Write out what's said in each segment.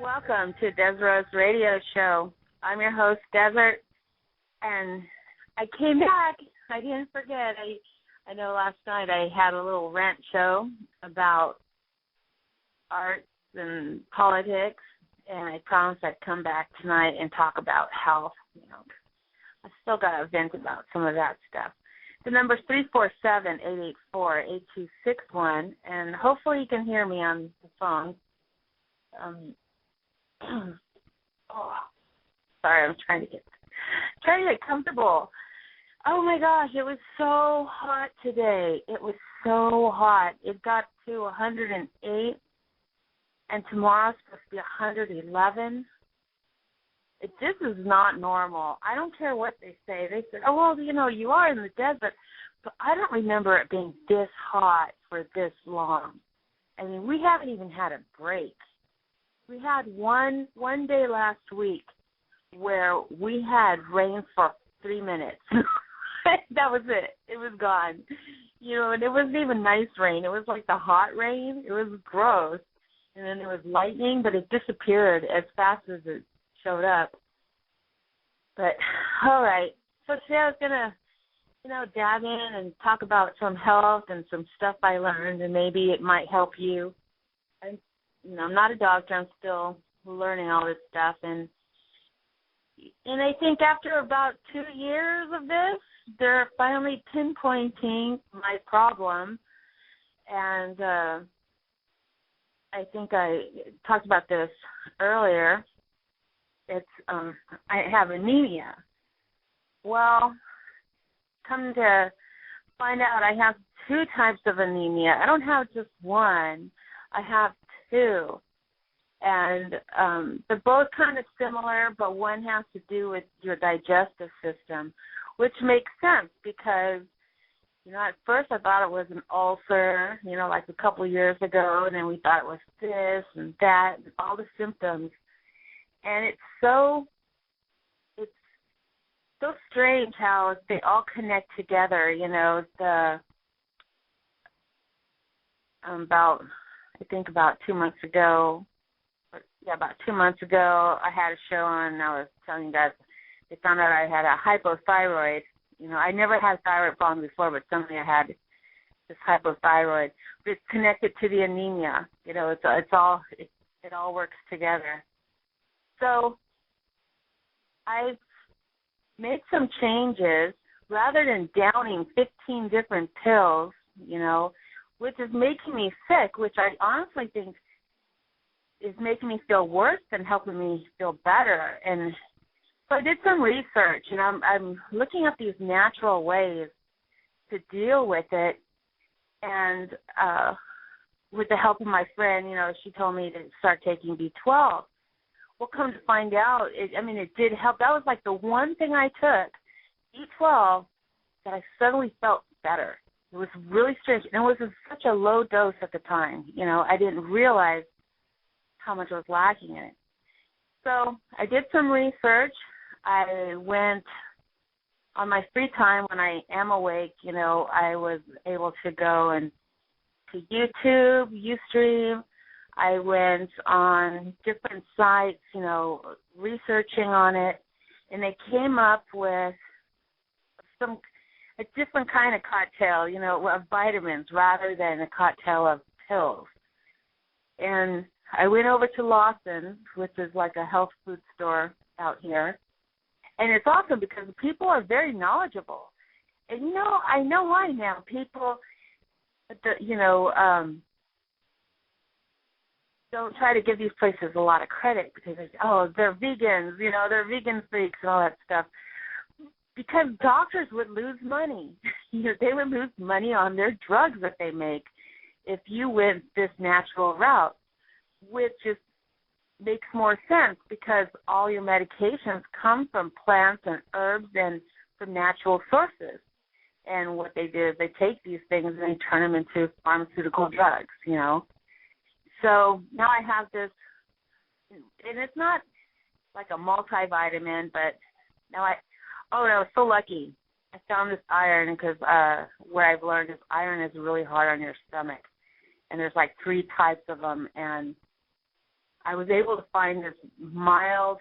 Welcome to Desiree's radio show. I'm your host, Desert, and I came back. I didn't forget. I know last night I had a little rant show about arts and politics, and I promised I'd come back tonight and talk about health. I still got to vent about some of that stuff. The number's 347-884-8261, and hopefully you can hear me on the phone. Sorry, I'm trying to get comfortable. Oh my gosh, it was so hot today. It was so hot. It got to 108, and tomorrow's supposed to be 111. This is not normal. I don't care what they say. They said, oh, well, you are in the desert, but I don't remember it being this hot for this long. I mean, we haven't even had a break. We had one day last week where we had rain for 3 minutes. That was it. It was gone. And it wasn't even nice rain. It was like the hot rain. It was gross. And then there was lightning, but it disappeared as fast as it showed up. But, all right. So today I was going to, dab in and talk about some health and some stuff I learned, and maybe it might help you. I'm not a doctor. I'm still learning all this stuff. And I think after about 2 years of this, they're finally pinpointing my problem. And I think I talked about this earlier. It's I have anemia. Well, come to find out, I have 2 types of anemia. I don't have just one. I have 2. And they're both kind of similar, but one has to do with your digestive system, which makes sense because, at first I thought it was an ulcer, like a couple of years ago, and then we thought it was this and that, and all the symptoms. And it's so strange how they all connect together, about 2 months ago, I had a show on, and I was telling you guys, they found out I had a hypothyroid. I never had thyroid problems before, but suddenly I had this hypothyroid. But it's connected to the anemia. It all works together. So I've made some changes. Rather than downing 15 different pills, which is making me sick, which I honestly think is making me feel worse than helping me feel better. And so I did some research, and I'm looking at these natural ways to deal with it. And with the help of my friend, she told me to start taking B12. Well, come to find out, it did help. That was like the one thing I took, B12, that I suddenly felt better. It was really strange. And it was such a low dose at the time. I didn't realize how much I was lacking in it. So I did some research. I went on my free time when I am awake, I was able to go and to YouTube, Ustream. I went on different sites, researching on it, and they came up with a different kind of cocktail, of vitamins rather than a cocktail of pills. And I went over to Lawson's, which is like a health food store out here. And it's awesome because people are very knowledgeable. And, I know why now. People, don't try to give these places a lot of credit because they say, oh, they're vegans, they're vegan freaks and all that stuff. Because doctors would lose money. They would lose money on their drugs that they make if you went this natural route, which just makes more sense because all your medications come from plants and herbs and from natural sources. And what they do is they take these things and they turn them into pharmaceutical drugs, So now I have this, and it's not like a multivitamin, but now I was so lucky. I found this iron because what I've learned is iron is really hard on your stomach. And there's like 3 types of them, and I was able to find this mild,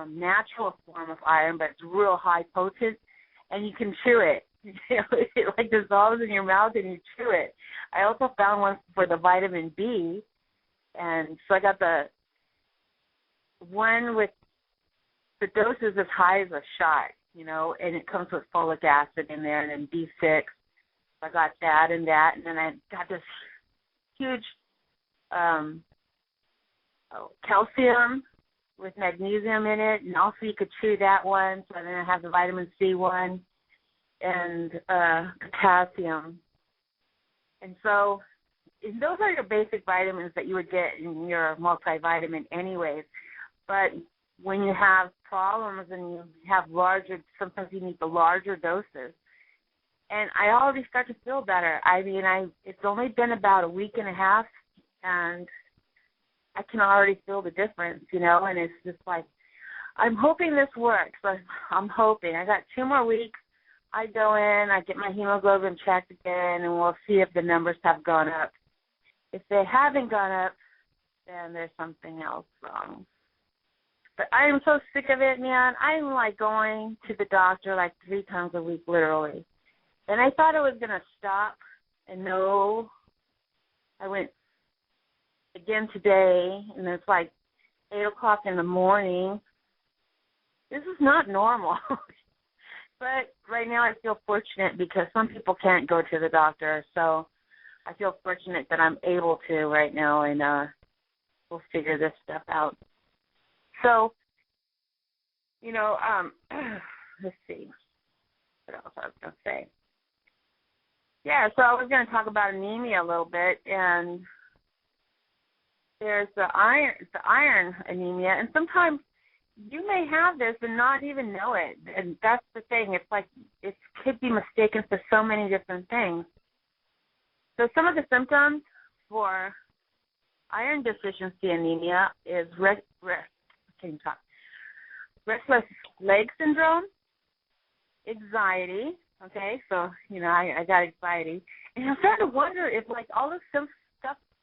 natural form of iron, but it's real high potent, and you can chew it. It like dissolves in your mouth and you chew it. I also found one for the vitamin B, and so I got the one with the dose is as high as a shot, and it comes with folic acid in there and then B6. I got that, and then I got this huge calcium with magnesium in it, and also you could chew that one. So then I have the vitamin C one and potassium. And so those are your basic vitamins that you would get in your multivitamin anyways. But when you have problems and you have sometimes you need the larger doses. And I already start to feel better. I mean, it's only been about a week and a half, and I can already feel the difference, and it's just like, I'm hoping this works. I'm hoping. I got 2 more weeks. I go in, I get my hemoglobin checked again, and we'll see if the numbers have gone up. If they haven't gone up, then there's something else wrong. But I am so sick of it, man. I'm like going to the doctor like 3 times a week, literally. And I thought it was going to stop, and no. I went again today, and it's like 8 o'clock in the morning. This is not normal. But right now I feel fortunate because some people can't go to the doctor, so I feel fortunate that I'm able to right now, and we'll figure this stuff out. So, let's see. What else I was going to say? Yeah, so I was going to talk about anemia a little bit, and there's the iron anemia, and sometimes you may have this and not even know it, and that's the thing. It's like it could be mistaken for so many different things. So some of the symptoms for iron deficiency anemia is restless leg syndrome, anxiety. Okay, so, I got anxiety. And I'm starting to wonder if, like, all this stuff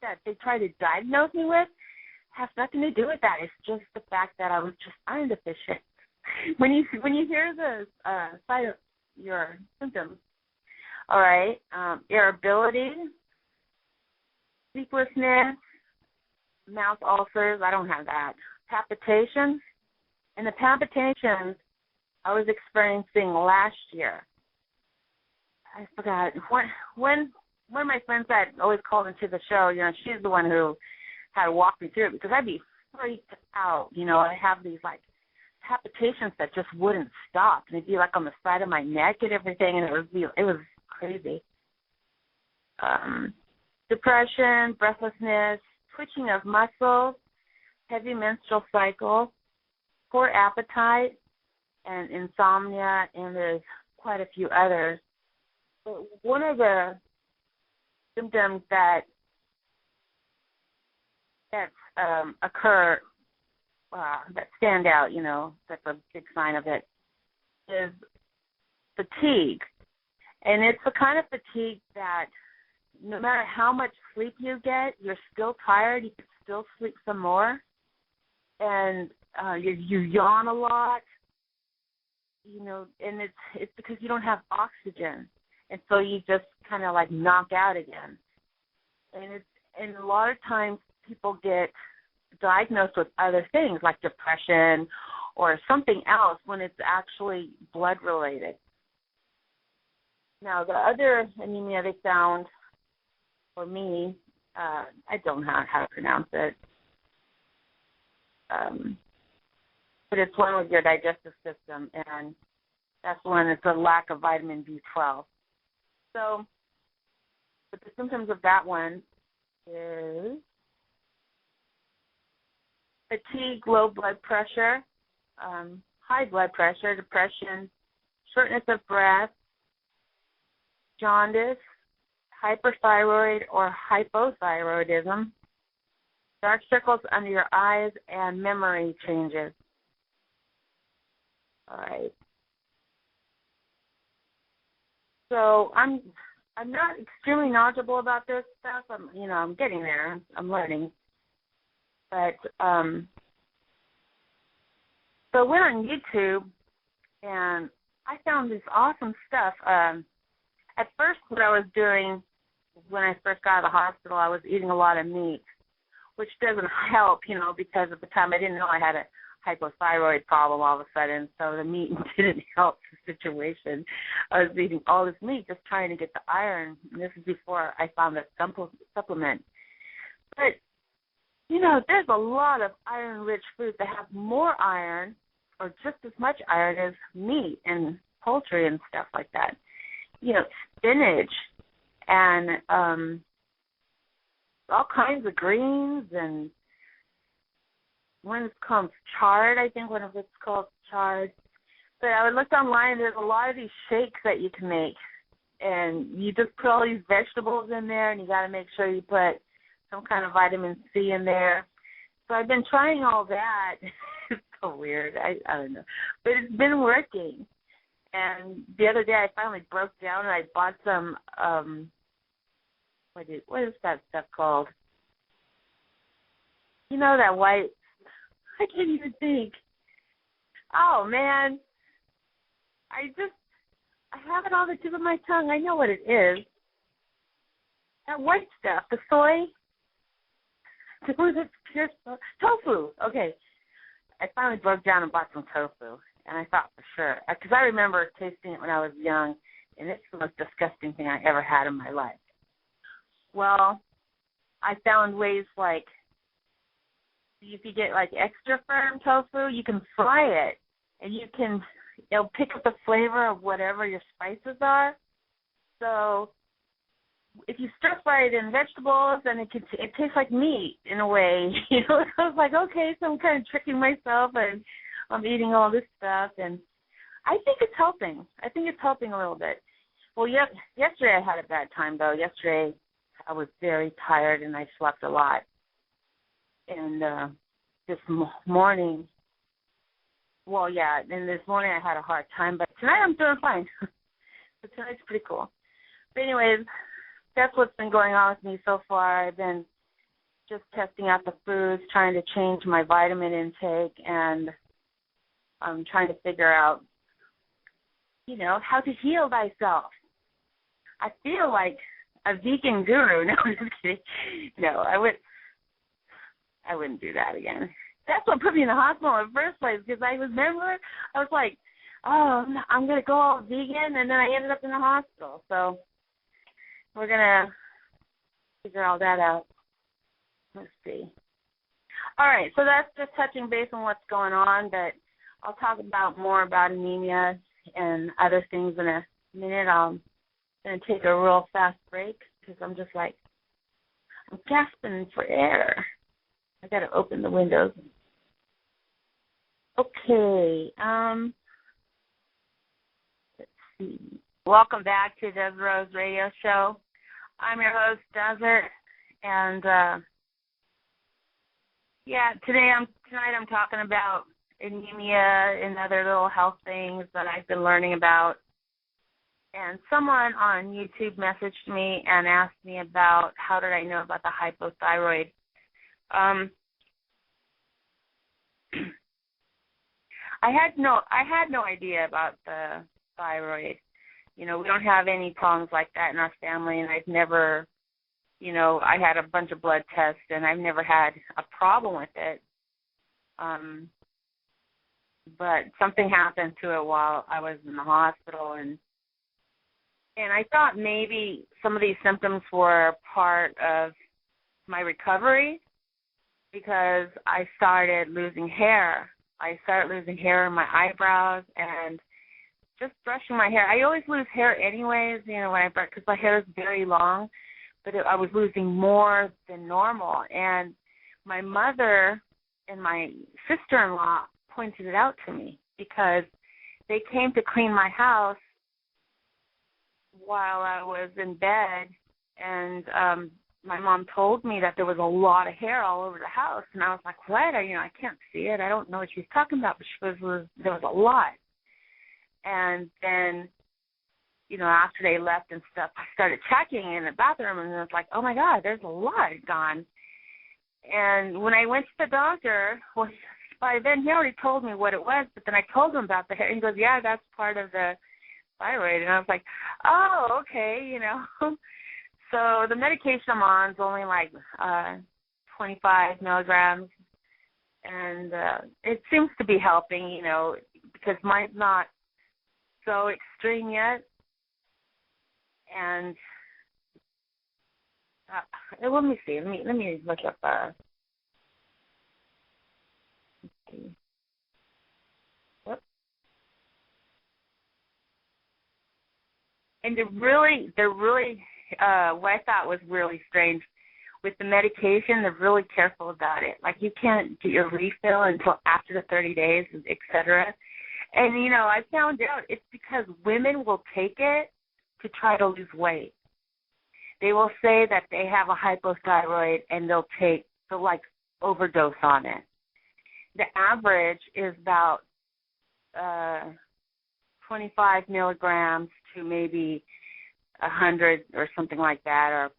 that they try to diagnose me with has nothing to do with that. It's just the fact that I was just iron deficient. When you hear the side of your symptoms, all right, irritability, sleeplessness, mouth ulcers, I don't have that. Palpitations, and the palpitations I was experiencing last year. I forgot. When one of my friends that always called into the show, she's the one who had to walk me through it because I'd be freaked out. I have these, like, palpitations that just wouldn't stop. And it'd be, like, on the side of my neck and everything, and it was crazy. Depression, breathlessness, twitching of muscles, heavy menstrual cycle, poor appetite, and insomnia, and there's quite a few others. But one of the symptoms that occur, that stand out, that's a big sign of it, is fatigue. And it's the kind of fatigue that no matter how much sleep you get, you're still tired. You can still sleep some more. And you yawn a lot, and it's because you don't have oxygen. And so you just kind of like knock out again. And a lot of times people get diagnosed with other things like depression or something else when it's actually blood related. Now the other anemia they found for me, I don't know how to pronounce it, but it's one with your digestive system, and that's when it's a lack of vitamin B12. So, but the symptoms of that one is fatigue, low blood pressure, high blood pressure, depression, shortness of breath, jaundice, hyperthyroid or hypothyroidism, dark circles under your eyes, and memory changes. All right. So I'm not extremely knowledgeable about this stuff. I'm getting there. I'm learning. But so I went on YouTube, and I found this awesome stuff. At first, what I was doing when I first got out of the hospital, I was eating a lot of meat, which doesn't help, because at the time I didn't know I had a hypothyroid problem all of a sudden, so the meat didn't help the situation. I was eating all this meat just trying to get the iron, and this is before I found that supplement. But, there's a lot of iron-rich foods that have more iron or just as much iron as meat and poultry and stuff like that. Spinach and all kinds of greens, and one is called chard, I think one of it's called chard. But I looked online, there's a lot of these shakes that you can make, and you just put all these vegetables in there, and you got to make sure you put some kind of vitamin C in there. So I've been trying all that. It's so weird. I don't know. But it's been working. And the other day I finally broke down and I bought some, what is that stuff called? That white, I can't even think. Oh, man. I have it on the tip of my tongue. I know what it is. That white stuff, the soy. Tofu. Okay. I finally broke down and bought some tofu, and I thought for sure, because I remember tasting it when I was young, and it's the most disgusting thing I ever had in my life. Well, I found ways like, if you get like extra firm tofu, you can fry it, and it'll pick up the flavor of whatever your spices are. So if you stir fry it in vegetables, then it tastes like meat in a way. So I was like, okay, so I'm kind of tricking myself, and I'm eating all this stuff, and I think it's helping. I think it's helping a little bit. Well, yesterday I had a bad time, though. Yesterday I was very tired, and I slept a lot. And this morning, and this morning I had a hard time, but tonight I'm doing fine. So tonight's pretty cool. But anyways, that's what's been going on with me so far. I've been just testing out the foods, trying to change my vitamin intake, and I'm trying to figure out, how to heal thyself. I feel like a vegan guru. No, I'm just kidding. No, I wouldn't do that again. That's what put me in the hospital in the first place, because I was like, oh, I'm going to go all vegan, and then I ended up in the hospital. So we're going to figure all that out. Let's see. All right, so that's just touching base on what's going on, but I'll talk more about anemia and other things in a minute. I'm going to take a real fast break because I'm just like, I'm gasping for air. I got to open the windows. Okay. Let's see. Welcome back to Des Rose Radio Show. I'm your host, Desert, and tonight I'm talking about anemia and other little health things that I've been learning about. And someone on YouTube messaged me and asked me about how did I know about the hypothyroid. I had no idea about the thyroid. We don't have any problems like that in our family, and I've never, I had a bunch of blood tests, and I've never had a problem with it. But something happened to it while I was in the hospital, and I thought maybe some of these symptoms were part of my recovery because I started losing hair. I started losing hair in my eyebrows and just brushing my hair. I always lose hair anyways, when I brush, because my hair is very long, but I was losing more than normal. And my mother and my sister-in-law pointed it out to me because they came to clean my house while I was in bed, and my mom told me that there was a lot of hair all over the house, and I was like, what? I can't see it. I don't know what she's talking about, but there was a lot. And then, after they left and stuff, I started checking in the bathroom, and I was like, oh, my God, there's a lot gone. And when I went to the doctor, well, by then he already told me what it was, but then I told him about the hair. He goes, yeah, that's part of the thyroid. And I was like, oh, okay, you know. So the medication I'm on is only like 25 milligrams, and it seems to be helping, you know, because mine's not so extreme yet. And let me see. Let me look up. Let's see. Whoops. And they're really, what I thought was really strange with the medication. They're really careful about it. Like, you can't get your refill until after the 30 days, et cetera. And, you know, I found out it's because women will take it to try to lose weight. They will say that they have a hypothyroid and they'll like overdose on it. The average is about 25 milligrams to maybe 100 or something like that, or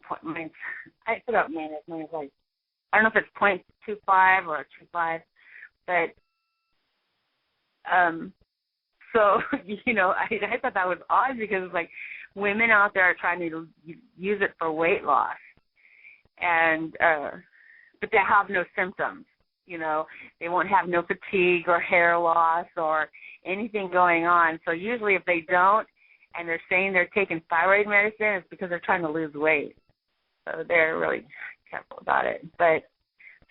I forgot mine is like, I don't know if it's 0.25 or 2.5, but so, you know, I thought that was odd because it's like women out there are trying to use it for weight loss, and but they have no symptoms. You know, they won't have no fatigue or hair loss or anything going on. So usually if they don't and they're saying they're taking thyroid medicine, it's because they're trying to lose weight. So they're really careful about it. But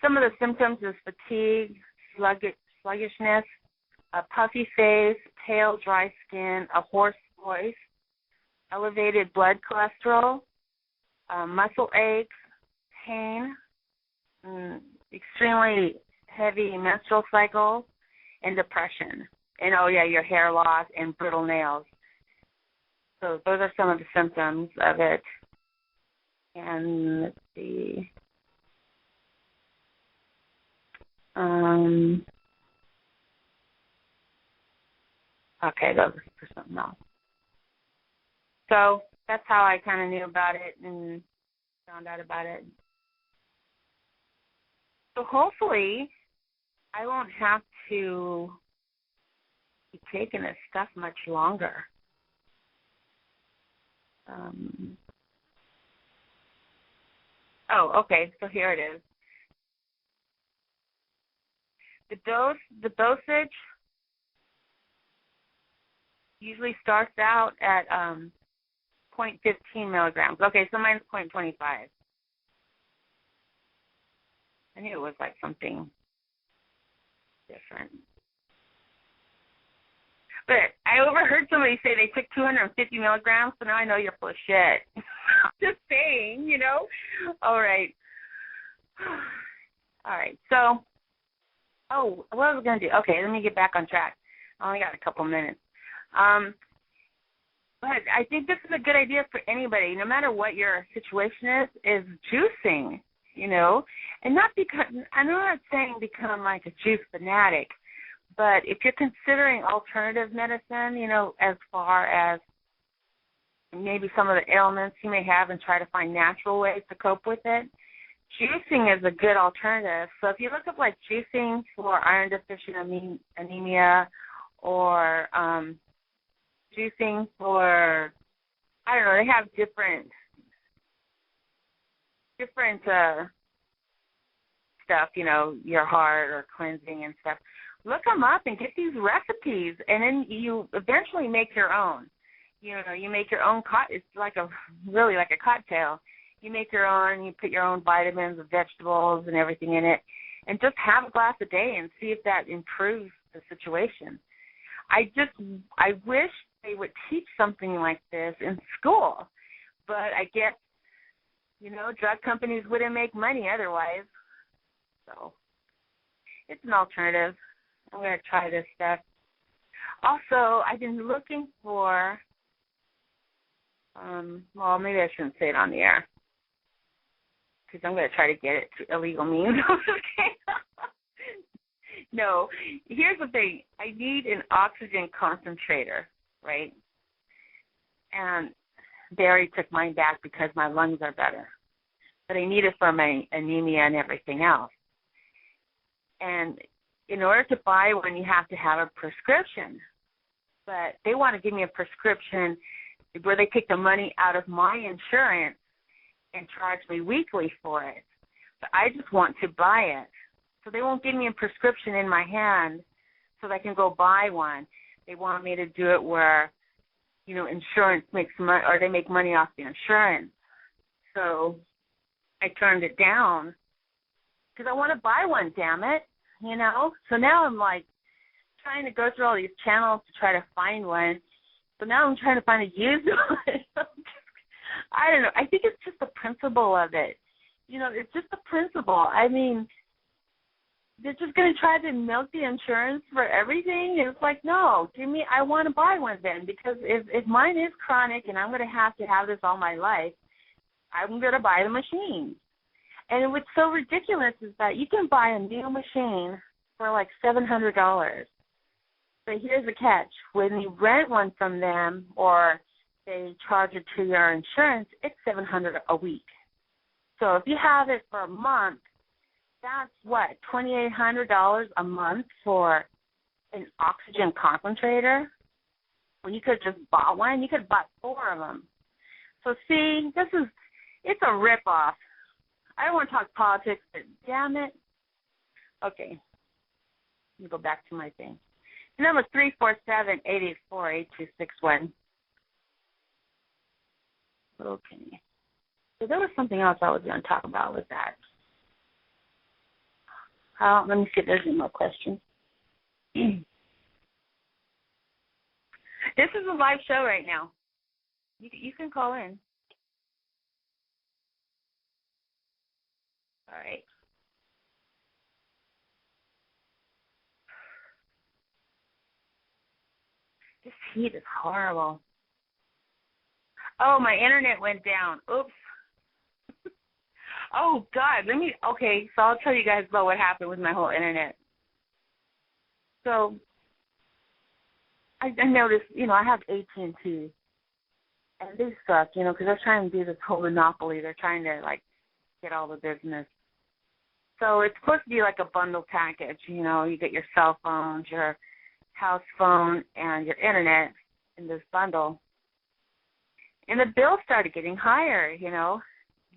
some of the symptoms is fatigue, sluggishness, a puffy face, pale, dry skin, a hoarse voice, elevated blood cholesterol, muscle aches, pain, extremely heavy menstrual cycle, and depression. And, oh, yeah, your hair loss and brittle nails. So those are some of the symptoms of it. And let's see. Okay, those are for something else. So that's how I kind of knew about it and found out about it. So hopefully I won't have to be taking this stuff much longer. Oh, okay, so here it is. The dosage usually starts out at 0.15 milligrams. Okay, so mine's 0.25. I knew it was like something different. But I overheard somebody say they took 250 milligrams, so now I know you're full of shit. I'm just saying, you know. All right. So, what was I going to do? Okay, let me get back on track. I only got a couple minutes. But I think this is a good idea for anybody, no matter what your situation is juicing, you know. And not because, I'm not saying become like a juice fanatic, but if you're considering alternative medicine, you know, as far as maybe some of the ailments you may have and try to find natural ways to cope with it, juicing is a good alternative. So if you look up like juicing for iron deficient anemia or juicing for, I don't know, they have different stuff, you know, your heart or cleansing and stuff. Look them up and get these recipes, and then you eventually make your own. You know, you make your own it's like really like a cocktail. You make your own, you put your own vitamins and vegetables and everything in it, and just have a glass a day and see if that improves the situation. I wish they would teach something like this in school, but I guess, you know, drug companies wouldn't make money otherwise. So it's an alternative. I'm going to try this stuff. Also, I've been looking for, well, maybe I shouldn't say it on the air because I'm going to try to get it through illegal means. No, here's the thing. I need an oxygen concentrator, right? And they already took mine back because my lungs are better. but I need it for my anemia and everything else. And in order to buy one, you have to have a prescription. But they want to give me a prescription where they take the money out of my insurance and charge me weekly for it. But I just want to buy it. So they won't give me a prescription in my hand so that I can go buy one. They want me to do it where, insurance makes money, or they make money off the insurance. So I turned it down because I want to buy one, damn it, So now I'm like trying to go through all these channels to try to find one. So now I'm trying to find a used one. I don't know. I think it's just the principle of it. It's just the principle. I mean, they're just going to try to milk the insurance for everything. It's like, no, I want to buy one then, because if mine is chronic and I'm going to have this all my life, I'm going to buy the machine. And what's so ridiculous is that you can buy a new machine for like $700. But here's the catch. When you rent one from them or they charge it to your insurance, it's $700 a week. So if you have it for a month, that's what, $2,800 a month for an oxygen concentrator? When you could have just bought one, you could have bought 4 of them. So see, it's a ripoff. I don't want to talk politics, but damn it. Okay, let me go back to my thing. The number is 347-884-8261. Okay. So there was something else I was going to talk about with that. Let me see if there's any more questions. This is a live show right now. You can call in. All right. This heat is horrible. Oh, my internet went down. Oops. Oh, God. Okay, so I'll tell you guys about what happened with my whole internet. So I noticed, I have AT&T, and they suck, because they're trying to do this whole monopoly. They're trying to, get all the business. So it's supposed to be like a bundle package, you get your cell phones, your house phone, and your internet in this bundle. And the bill started getting higher,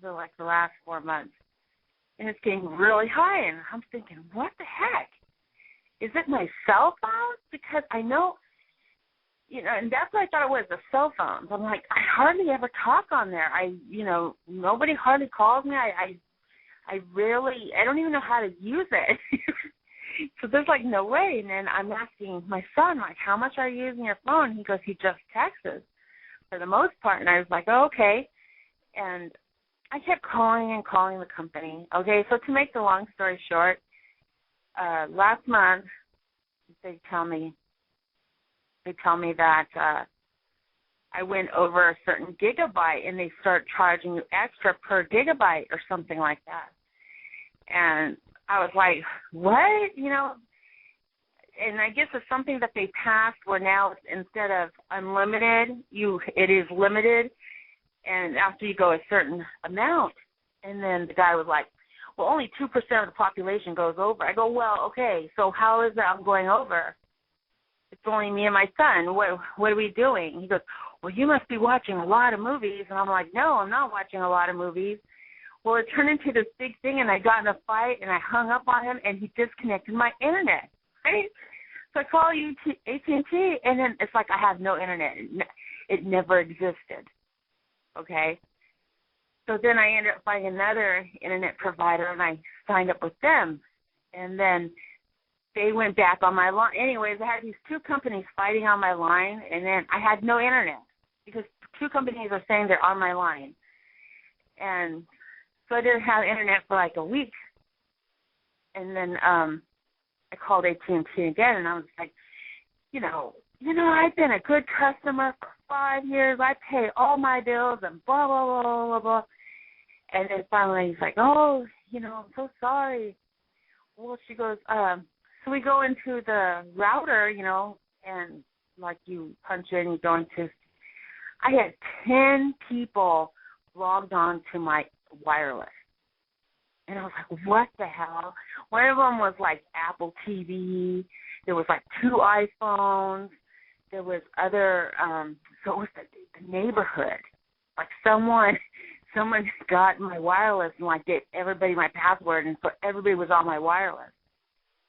the last 4 months. And it's getting really high, and I'm thinking, what the heck? Is it my cell phone? Because I know, and that's what I thought it was, the cell phones. I'm like, I hardly ever talk on there. Nobody hardly calls me. I don't even know how to use it. So there's no way. And then I'm asking my son, how much are you using your phone? He goes, he just texts for the most part. And I was like, oh, okay. And I kept calling the company. Okay, so to make the long story short, last month they tell me that I went over a certain gigabyte, and they start charging you extra per gigabyte or something like that. And I was like, what? And I guess it's something that they passed where now instead of unlimited, it is limited, and after you go a certain amount. And then the guy was like, well, only 2% of the population goes over. I go, well, okay, so how is that I'm going over? It's only me and my son. What are we doing? He goes, well, you must be watching a lot of movies. And I'm like, no, I'm not watching a lot of movies. Well, it turned into this big thing, and I got in a fight, and I hung up on him, and he disconnected my internet, right? So I call AT&T, and then it's like I have no internet. It never existed, okay? So then I ended up finding another internet provider, and I signed up with them. And then they went back on my line. Anyways, I had these 2 companies fighting on my line, and then I had no internet because 2 companies are saying they're on my line. And so I didn't have internet for a week. And then I called AT&T again, and I was like, I've been a good customer for 5 years. I pay all my bills and blah, blah, blah, blah, blah, blah. And then finally he's like, oh, I'm so sorry. Well, she goes, so we go into the router, and you punch in, you go into, I had 10 people logged on to my wireless. And I was like, what the hell? One of them was like Apple TV. There was like 2 iPhones. There was other, so it was the neighborhood. Like someone got my wireless and like gave everybody my password, and so everybody was on my wireless.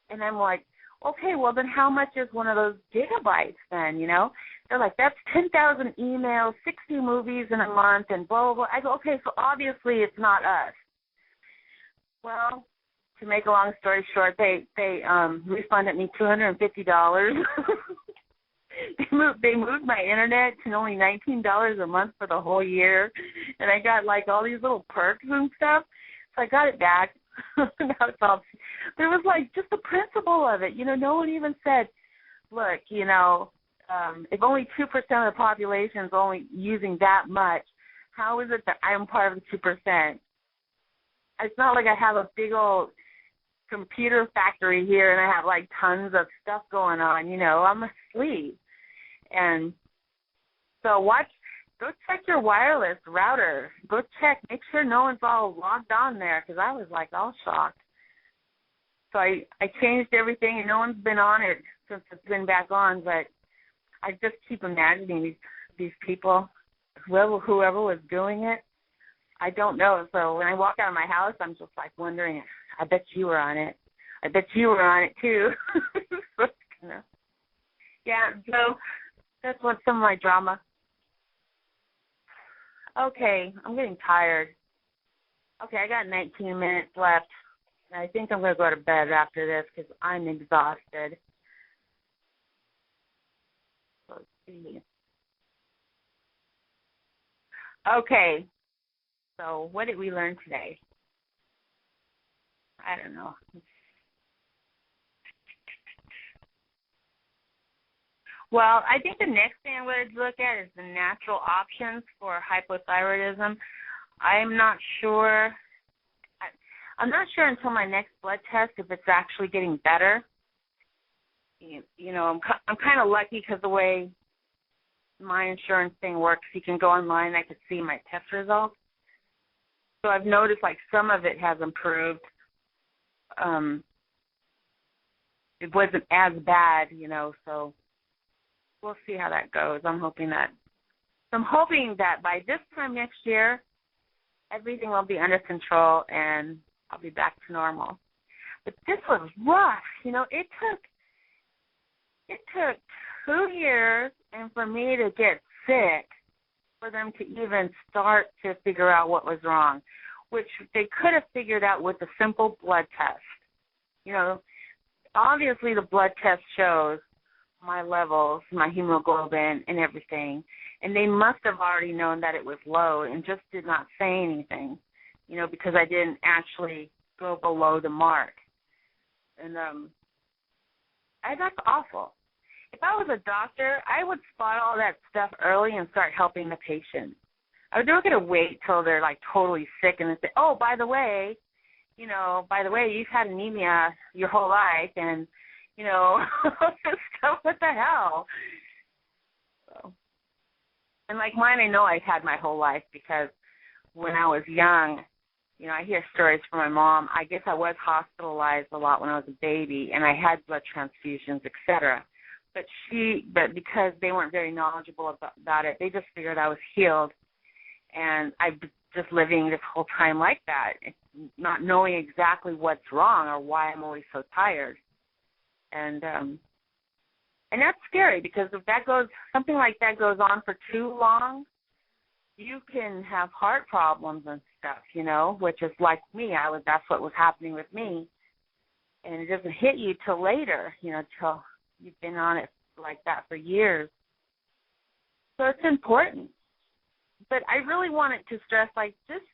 And I'm like, okay, well then how much is one of those gigabytes then, you know? They're like, that's 10,000 emails, 60 movies in a month, and blah, blah, blah. I go, okay, so obviously it's not us. Well, to make a long story short, they refunded me $250. They moved my internet to only $19 a month for the whole year, and I got like all these little perks and stuff. So I got it back. Now it's all. There was like just the principle of it, you know. No one even said, "Look, you know, if only 2% of the population is only using that much, how is it that I'm part of the 2%?" It's not like I have a big old computer factory here and I have like tons of stuff going on, you know. I'm asleep. And so go check your wireless router. Go check, make sure no one's all logged on there, because I was like all shocked. So I changed everything, and no one's been on it since it's been back on, but I just keep imagining these people, whoever was doing it. I don't know. So when I walk out of my house, I'm just like wondering, I bet you were on it. I bet you were on it too. Yeah, so that's what's some of my drama. Okay, I'm getting tired. Okay, I got 19 minutes left. I think I'm going to go to bed after this because I'm exhausted. Let's see. Okay, so what did we learn today? I don't know. Well, I think the next thing I'm going to look at is the natural options for hypothyroidism. I'm not sure. I'm not sure until my next blood test if it's actually getting better. You know, I'm kind of lucky because the way my insurance thing works, you can go online, I could see my test results. So I've noticed like some of it has improved. It wasn't as bad, you know, so we'll see how that goes. I'm hoping that by this time next year, everything will be under control and I'll be back to normal. But this was rough. You know, it took 2 years, and for me to get sick, for them to even start to figure out what was wrong, which they could have figured out with a simple blood test. You know, obviously the blood test shows my levels, my hemoglobin and everything, and they must have already known that it was low and just did not say anything, you know, because I didn't actually go below the mark. And that's awful. If I was a doctor, I would spot all that stuff early and start helping the patient. I was not going to wait till they're like totally sick and then say, oh, by the way, you've had anemia your whole life, and, you know, stuff, what the hell? So, and like mine, I know I've had my whole life because when I was young, you know, I hear stories from my mom. I guess I was hospitalized a lot when I was a baby, and I had blood transfusions, et cetera. But because they weren't very knowledgeable about it, they just figured I was healed. And I've been just living this whole time like that, not knowing exactly what's wrong or why I'm always so tired. And that's scary, because if something like that goes on for too long, you can have heart problems and stuff, you know, which is like me. That's what was happening with me. And it doesn't hit you till later, you know, till you've been on it like that for years. So it's important. But I really wanted to stress, like, just,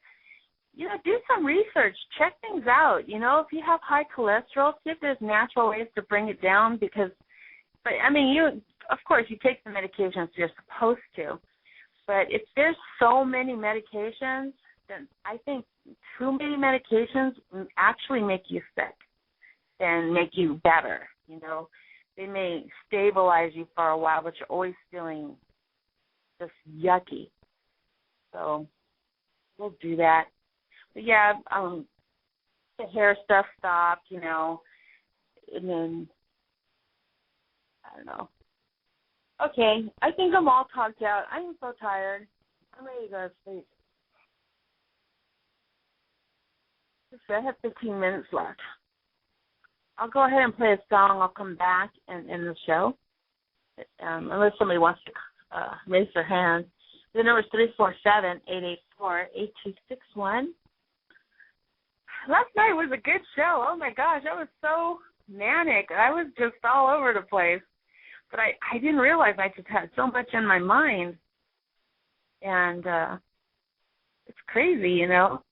you know, do some research. Check things out. You know, if you have high cholesterol, see if there's natural ways to bring it down, but, I mean, of course, you take the medications you're supposed to. But if there's so many medications, then I think too many medications actually make you sick than make you better, you know. They may stabilize you for a while, but you're always feeling just yucky. So we'll do that. But, yeah, the hair stuff stopped, you know, and then, I don't know. Okay, I think I'm all talked out. I'm so tired. I'm ready to go to sleep. I have 15 minutes left. I'll go ahead and play a song. I'll come back and end the show, unless somebody wants to raise their hand. The number is 347-884-8261. Last night was a good show. Oh, my gosh, I was so manic. I was just all over the place. But I didn't realize I just had so much in my mind. And it's crazy, you know.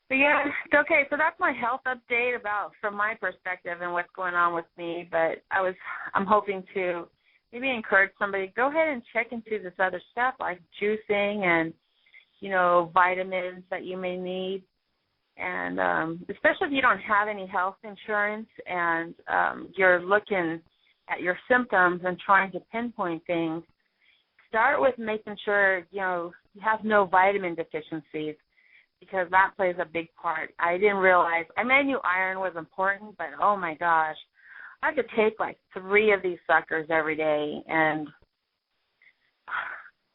But yeah, okay, so that's my health update from my perspective and what's going on with me. But I'm hoping to maybe encourage somebody, go ahead and check into this other stuff like juicing and, you know, vitamins that you may need. And especially if you don't have any health insurance and you're looking at your symptoms and trying to pinpoint things, start with making sure, you know, you have no vitamin deficiencies, because that plays a big part. I didn't realize, I mean, I knew iron was important, but oh my gosh, I could take like 3 of these suckers every day, and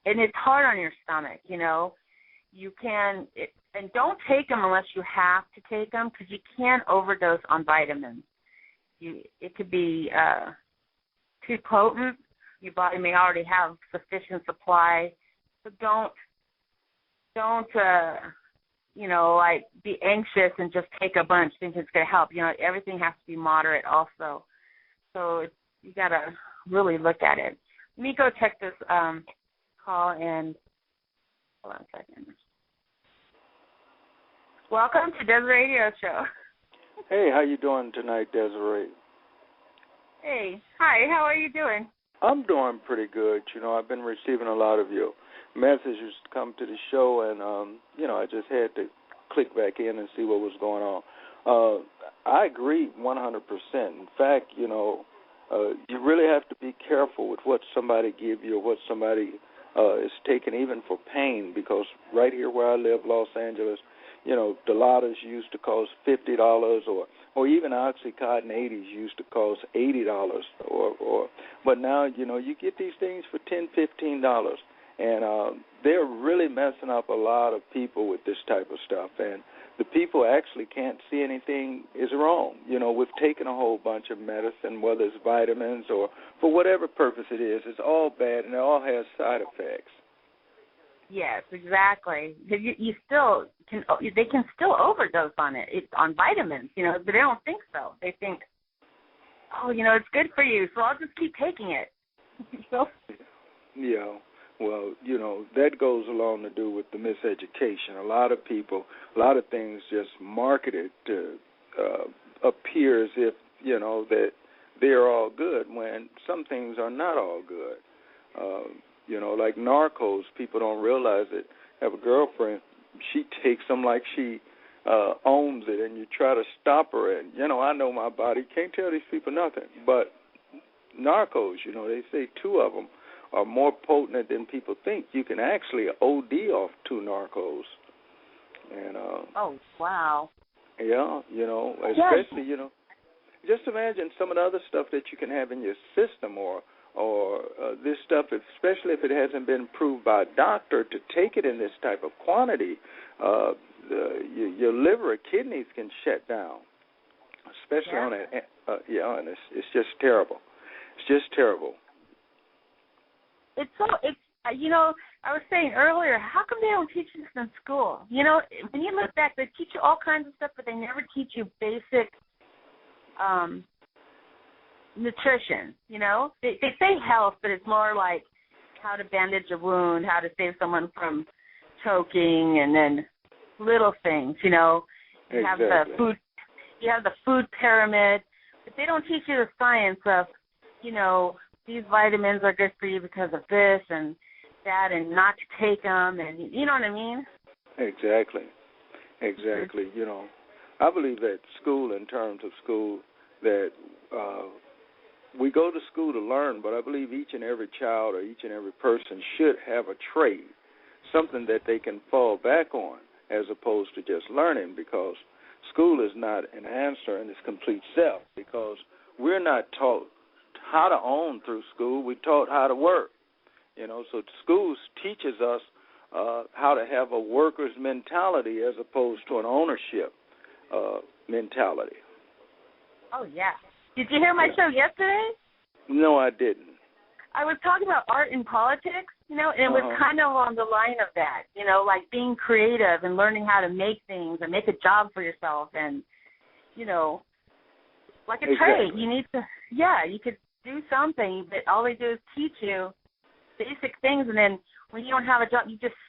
it's hard on your stomach, you know. You can, and don't take them unless you have to take them, because you can overdose on vitamins. It could be too potent. Your body may already have sufficient supply, so don't you know, like be anxious and just take a bunch thinking it's going to help. You know, everything has to be moderate also. So you got to really look at it. Let me go check this call and hold on a second. Welcome to Desiree Radio Show. Hey, how you doing tonight, Desiree? Hey, hi, how are you doing? I'm doing pretty good. You know, I've been receiving a lot of your messages to come to the show, and, you know, I just had to click back in and see what was going on. I agree 100%. In fact, you know, you really have to be careful with what somebody give you or what somebody is taking, even for pain, because right here where I live, Los Angeles, you know, Dilaudid used to cost $50, or even Oxycontin 80s used to cost $80, but now, you know, you get these things for $10, $15, and they're really messing up a lot of people with this type of stuff, and the people actually can't see anything is wrong. You know, we've taken a whole bunch of medicine, whether it's vitamins or for whatever purpose it is, it's all bad, and it all has side effects. Yes, exactly. You still can. They can still overdose on it. It's on vitamins, you know, but they don't think so. They think, oh, you know, it's good for you, so I'll just keep taking it. So. Yeah. Well, you know, that goes along to do with the miseducation. A lot of people, a lot of things just marketed to appear as if, you know, that they're all good when some things are not all good. You know, like Narcos, people don't realize it. I have a girlfriend, she takes them like she owns it, and you try to stop her. And, you know, I know my body, can't tell these people nothing. But Narcos, you know, they say 2 of them are more potent than people think. You can actually OD off 2 Narcos. And oh, wow. Yeah, you know, especially, you know, just imagine some of the other stuff that you can have in your system or this stuff, especially if it hasn't been approved by a doctor to take it in this type of quantity, your liver or kidneys can shut down, especially on it. And it's just terrible. It's just terrible. It's you know, I was saying earlier, how come they don't teach this in school? You know, when you look back, they teach you all kinds of stuff, but they never teach you basic nutrition, you know? They say health, but it's more like how to bandage a wound, how to save someone from choking, and then little things, you know? You exactly. have the food pyramid, but they don't teach you the science of, you know, these vitamins are good for you because of this and that, and not to take them, and you know what I mean? Exactly. You know, I believe that school, in terms of school, that we go to school to learn, but I believe each and every child or each and every person should have a trade, something that they can fall back on as opposed to just learning, because school is not an answer in its complete self, because we're not taught how to own through school. We're taught how to work. So schools teaches us how to have a worker's mentality as opposed to an ownership mentality. Oh, yeah. Did you hear my show yesterday? No, I didn't. I was talking about art and politics, and it was kind of on the line of that, like being creative and learning how to make things and make a job for yourself and, like a trade. You need to, you could do something, but all they do is teach you basic things, and then when you don't have a job,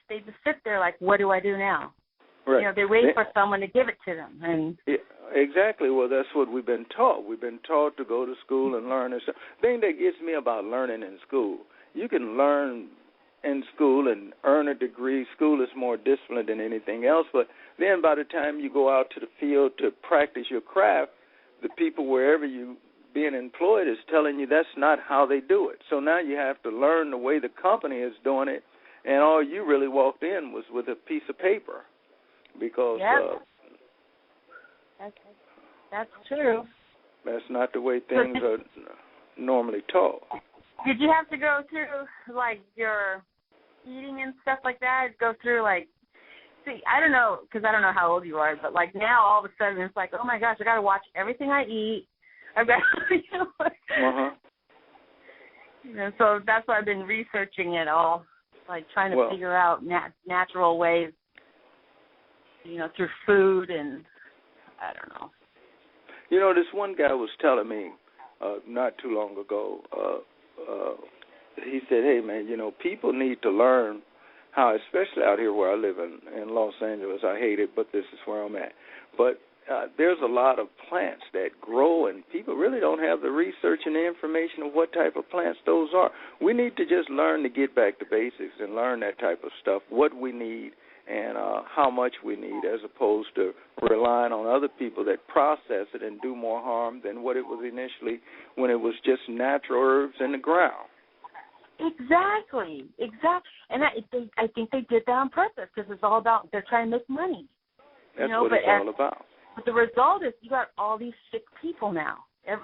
they just sit there like, what do I do now? Right. They wait for someone to give it to them. And exactly. Well, that's what we've been taught. We've been taught to go to school and learn. The thing that gets me about learning in school, you can learn in school and earn a degree. School is more disciplined than anything else, but then by the time you go out to the field to practice your craft, the people wherever you being employed is telling you that's not how they do it. So now you have to learn the way the company is doing it, and all you really walked in was with a piece of paper, because that's true. That's not the way things are normally taught. Did you have to go through, like, your eating and stuff like that? Go through, like, I don't know, because I don't know how old you are, but, like, now all of a sudden it's like, oh, my gosh, I got to watch everything I eat. I've got, so that's why I've been researching it all, like trying to figure out natural ways, through food and I don't know. This one guy was telling me not too long ago, he said, hey, man, people need to learn how, especially out here where I live in Los Angeles, I hate it, but this is where I'm at, but there's a lot of plants that grow, and people really don't have the research and the information of what type of plants those are. We need to just learn to get back to basics and learn that type of stuff, what we need and how much we need, as opposed to relying on other people that process it and do more harm than what it was initially when it was just natural herbs in the ground. Exactly. And I think they did that on purpose, because it's all about, they're trying to make money. That's what it's all about. But the result is you got all these sick people now. It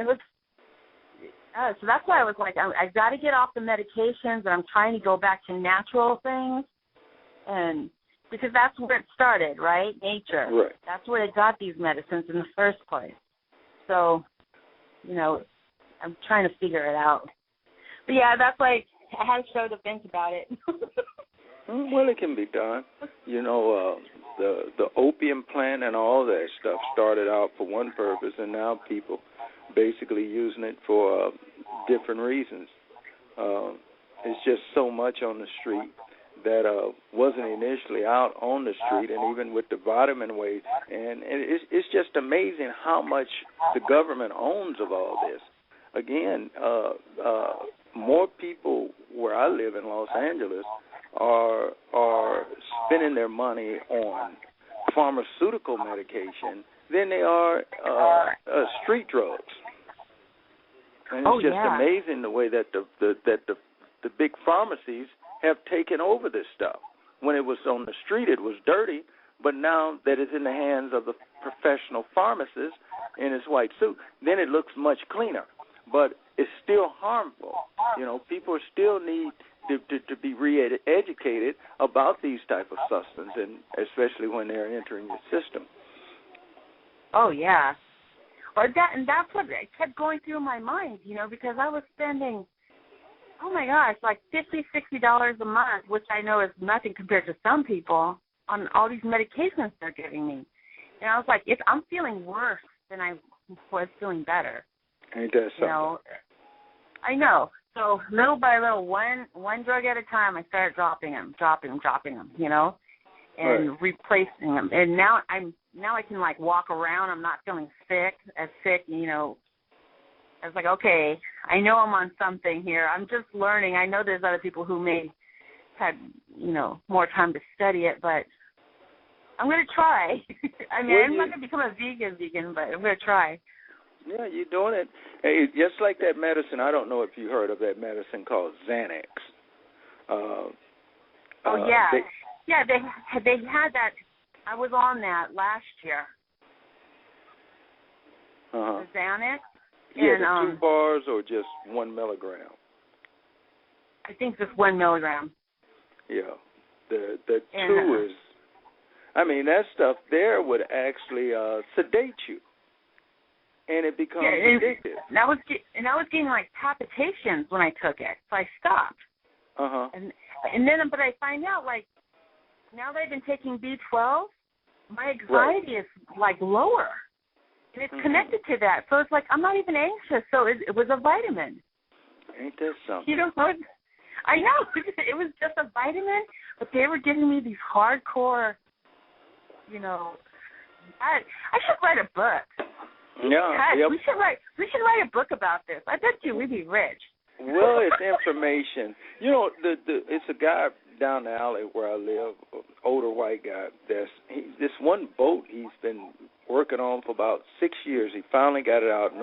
was so that's why I was like, I've got to get off the medications, and I'm trying to go back to natural things, and because that's where it started, right? Nature. Right. That's where they got these medicines in the first place. So, I'm trying to figure it out. But yeah, that's like, I had a show to think about it. Well, it can be done. The opium plant and all that stuff started out for one purpose, and now people basically using it for different reasons. It's just so much on the street that wasn't initially out on the street, and even with the vitamin waste. And it's just amazing how much the government owns of all this. Again, more people where I live in Los Angeles are spending their money on pharmaceutical medication than they are street drugs. And it's just amazing the way that the big pharmacies have taken over this stuff. When it was on the street, it was dirty, but now that it's in the hands of the professional pharmacist in his white suit, then it looks much cleaner. But it's still harmful. People still need to be re-educated about these type of substances, and especially when they're entering your system. Oh, yeah. And that's what kept going through my mind, because I was spending, oh, my gosh, like $50, $60 a month, which I know is nothing compared to some people, on all these medications they're giving me. And I was like, I'm feeling worse than I was feeling better. Ain't that something? I know. So little by little, one drug at a time, I started dropping them, and replacing them. And now I can like walk around. I'm not feeling sick. I was like, okay, I know I'm on something here. I'm just learning. I know there's other people who may have more time to study it, but I'm going to try. I'm not going to become a vegan, but I'm going to try. Yeah, you're doing it. Hey, just like that medicine, I don't know if you heard of that medicine called Xanax. They had that. I was on that last year. Uh-huh. the Xanax. Yeah, And, the 2 bars or just 1 milligram? I think just 1 milligram. Yeah. The 2 is, I mean, that stuff there would actually sedate you. And it becomes addictive. And I was getting like palpitations when I took it, so I stopped. Uh-huh. And then, but I find out, like, now that I've been taking B12, my anxiety is like lower, and it's connected to that. So it's like I'm not even anxious. So it was a vitamin. Ain't that something? You know what? I know it was just a vitamin, but they were giving me these hardcore. You know, I should write a book. Yeah, yep. We should write a book about this. I bet you we'd be rich. Well, it's information. You know, it's a guy down the alley where I live, an older white guy. This one boat he's been working on for about 6 years. He finally got it out in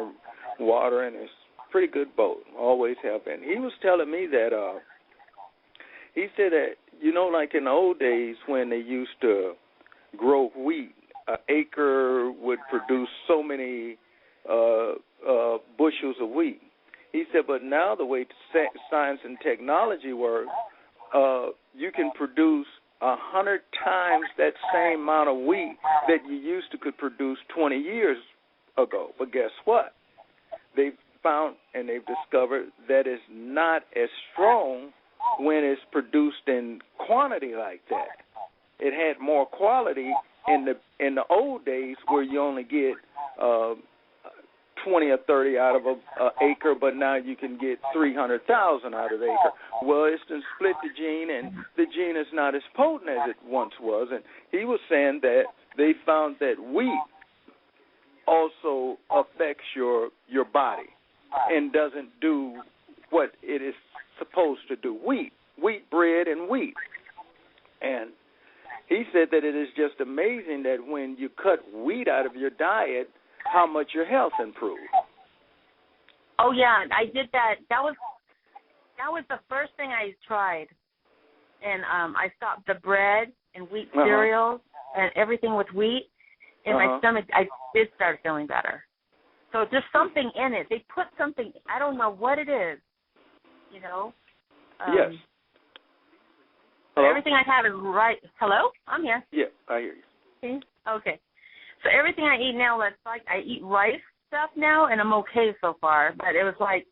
the water, and it's a pretty good boat. Always have been. He was telling me that he said that, you know, like in the old days when they used to grow wheat, an acre would produce so many bushels of wheat. He said, but now the way science and technology work, you can produce 100 times that same amount of wheat that you used to could produce 20 years ago. But guess what? They've found and they've discovered that it's not as strong when it's produced in quantity like that. It had more quality in the old days where you only get 20 or 30 out of an acre, but now you can get 300,000 out of an acre. Well, it's to split the gene, and the gene is not as potent as it once was. And he was saying that they found that wheat also affects your body and doesn't do what it is supposed to do. Wheat, bread, and wheat. And he said that it is just amazing that when you cut wheat out of your diet, how much your health improved. Oh yeah, I did that. That was the first thing I tried, and I stopped the bread and wheat cereals and everything with wheat. And my stomach, I did start feeling better. So there's something in it. They put something. I don't know what it is. You know. Yes. So everything I have is right. Hello, I'm here. Yeah, I hear you. Okay. So everything I eat now, that's like I eat rice stuff now, and I'm okay so far. But it was like,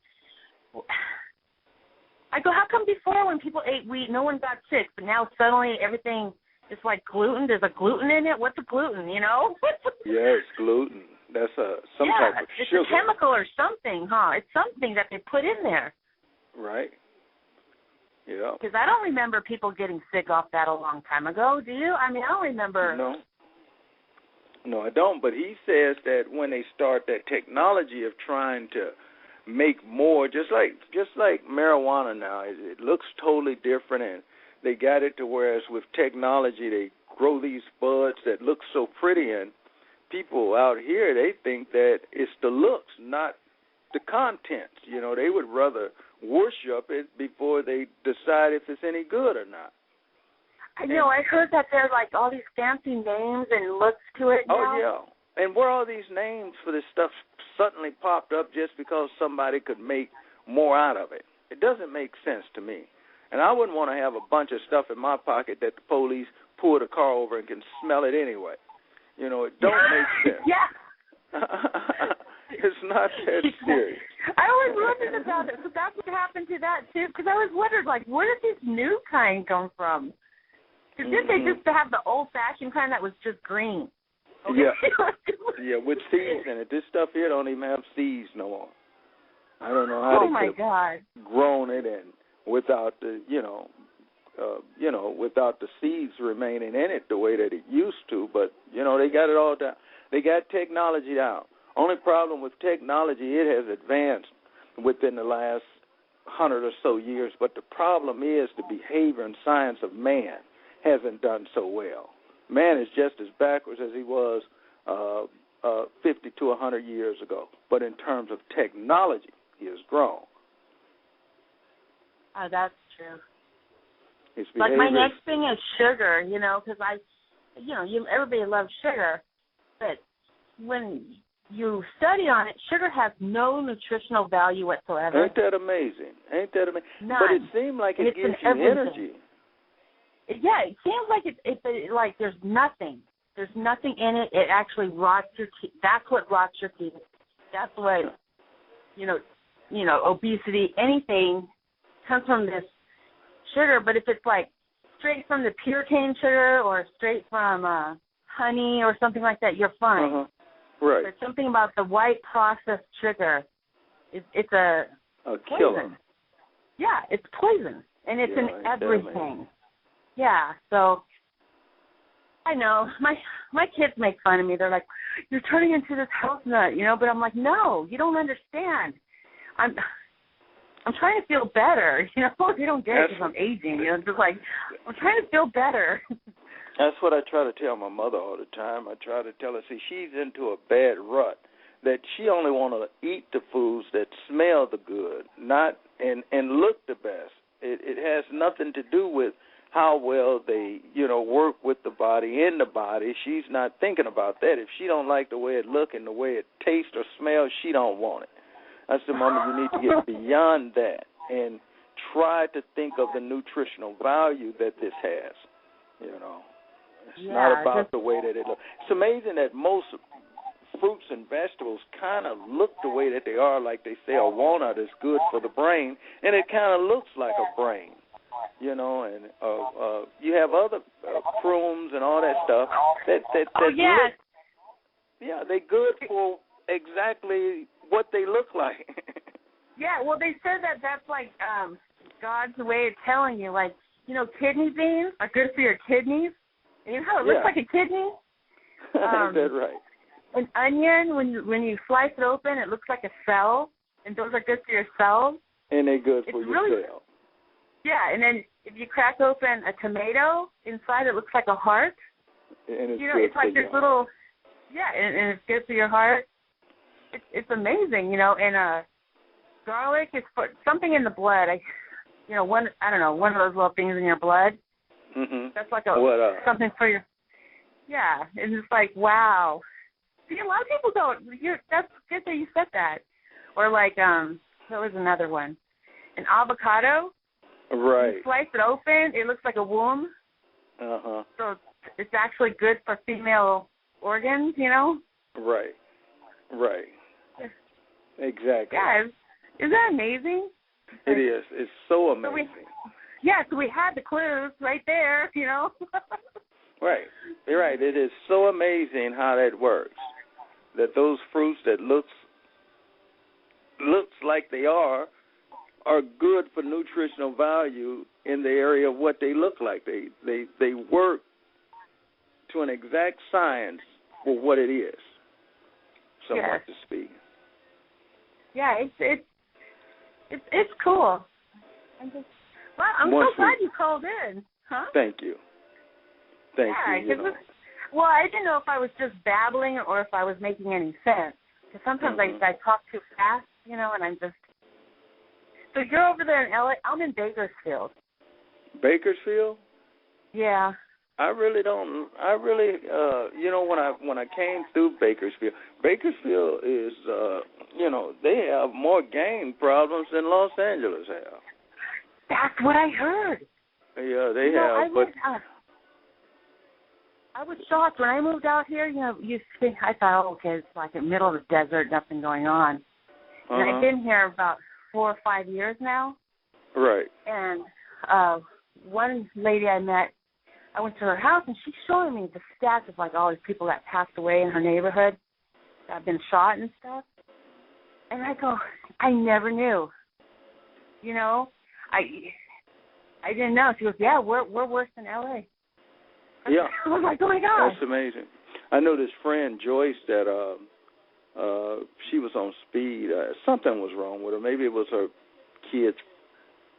I go, how come before when people ate wheat, no one got sick, but now suddenly everything is like gluten? There's a gluten in it. What's a gluten? You know? Yeah, it's gluten. That's some type of sugar. It's a chemical or something, huh? It's something that they put in there. Right. Yeah. Because I don't remember people getting sick off that a long time ago. Do you? I mean, I don't remember. No, I don't. But he says that when they start that technology of trying to make more, just like marijuana now, it looks totally different, and they got it to whereas with technology they grow these buds that look so pretty, and people out here, they think that it's the looks, not the contents. You know, they would rather worship it before they decide if it's any good or not. I know. I heard that there's like all these fancy names and looks to it now. Oh, yeah. And where all these names for this stuff suddenly popped up just because somebody could make more out of it. It doesn't make sense to me. And I wouldn't want to have a bunch of stuff in my pocket that the police pull the car over and can smell it anyway. You know, it don't make sense. Yeah. It's not that serious. I always wondered about it. So that's what happened to that, too, because I always wondered, like, where did this new kind come from? Because didn't they just have the old-fashioned kind that was just green? Okay. Yeah. Yeah, with seeds in it. This stuff here don't even have seeds no more. I don't know how they could have grown it and without the, without the seeds remaining in it the way that it used to. But, they got it all down. They got technology down. Only problem with technology, it has advanced within the last 100 or so years. But the problem is the behavior and science of man hasn't done so well. Man is just as backwards as he was 50 to 100 years ago. But in terms of technology, he has grown. Oh, that's true. His like my next thing is sugar, because everybody loves sugar, but when you study on it, sugar has no nutritional value whatsoever. Ain't that amazing? None. But it seems like it gives you energy. Yeah, it seems like it's like there's nothing. There's nothing in it. It actually rots your teeth. That's what rots your teeth. That's what, obesity, anything comes from this sugar. But if it's like straight from the pure cane sugar or straight from honey or something like that, you're fine. Uh-huh. Right. But something about the white processed sugar, it's a killer. Poison. Yeah, it's poison, and it's in everything. Yeah, so I know my kids make fun of me. They're like, "You're turning into this health nut," But I'm like, "No, you don't understand. I'm trying to feel better. You don't get it because I'm aging. It's just like I'm trying to feel better." That's what I try to tell my mother all the time. I try to tell her, see, she's into a bad rut, that she only want to eat the foods that smell the good, not and look the best. It has nothing to do with how well they, work with the body, in the body. She's not thinking about that. If she don't like the way it look and the way it tastes or smells, she don't want it. I said, Mama, you need to get beyond that and try to think of the nutritional value that this has, It's not about the way that it looks. It's amazing that most fruits and vegetables kind of look the way that they are, like they say a walnut is good for the brain, and it kind of looks like a brain, and you have other prunes and all that stuff that look, they're good for exactly what they look like. Yeah, well, they said that's like God's way of telling you, like, kidney beans are good for your kidneys. You know how it looks like a kidney? Is that right? An onion, when you slice it open, it looks like a cell, and those are good for your cells. And they're good for your cell. Yeah, and then if you crack open a tomato, inside it looks like a heart. And it's good it's like for this little, and it's good for your heart. It's amazing, and garlic is for something in the blood. One of those little things in your blood. Mm-hmm. That's like something for your, and it's like, wow. See, a lot of people don't. That's good that you said that. Or like, there was another one, an avocado. Right. You slice it open, it looks like a womb. Uh-huh. So it's actually good for female organs, Right. Right. Exactly. Yeah, isn't that amazing? It is. It's so amazing. So we had the clues right there, Right. You're right. It is so amazing how that works. That those fruits that looks like they are good for nutritional value in the area of what they look like. They work to an exact science for what it is. Somewhat to speak. Yeah, it's cool. I'm so glad you called in. Huh? Thank you. Thank you. Well, I didn't know if I was just babbling or if I was making any sense. Because sometimes I talk too fast, and I'm just. So you're over there in LA. I'm in Bakersfield. Bakersfield? Yeah. I really don't. When I came through Bakersfield is, they have more gang problems than Los Angeles have. That's what I heard. Yeah, they have. I was shocked when I moved out here. I thought, okay, it's like in the middle of the desert, nothing going on. And I've been here about 4 or 5 years now. Right. And one lady I met, I went to her house, and she's showing me the stats of, like, all these people that passed away in her neighborhood that have been shot and stuff. And I go, I never knew. I didn't know. She goes, yeah, we're worse than L.A. Yeah. I was like, oh, my gosh. That's amazing. I know this friend, Joyce, that she was on speed. Something was wrong with her. Maybe it was her kid's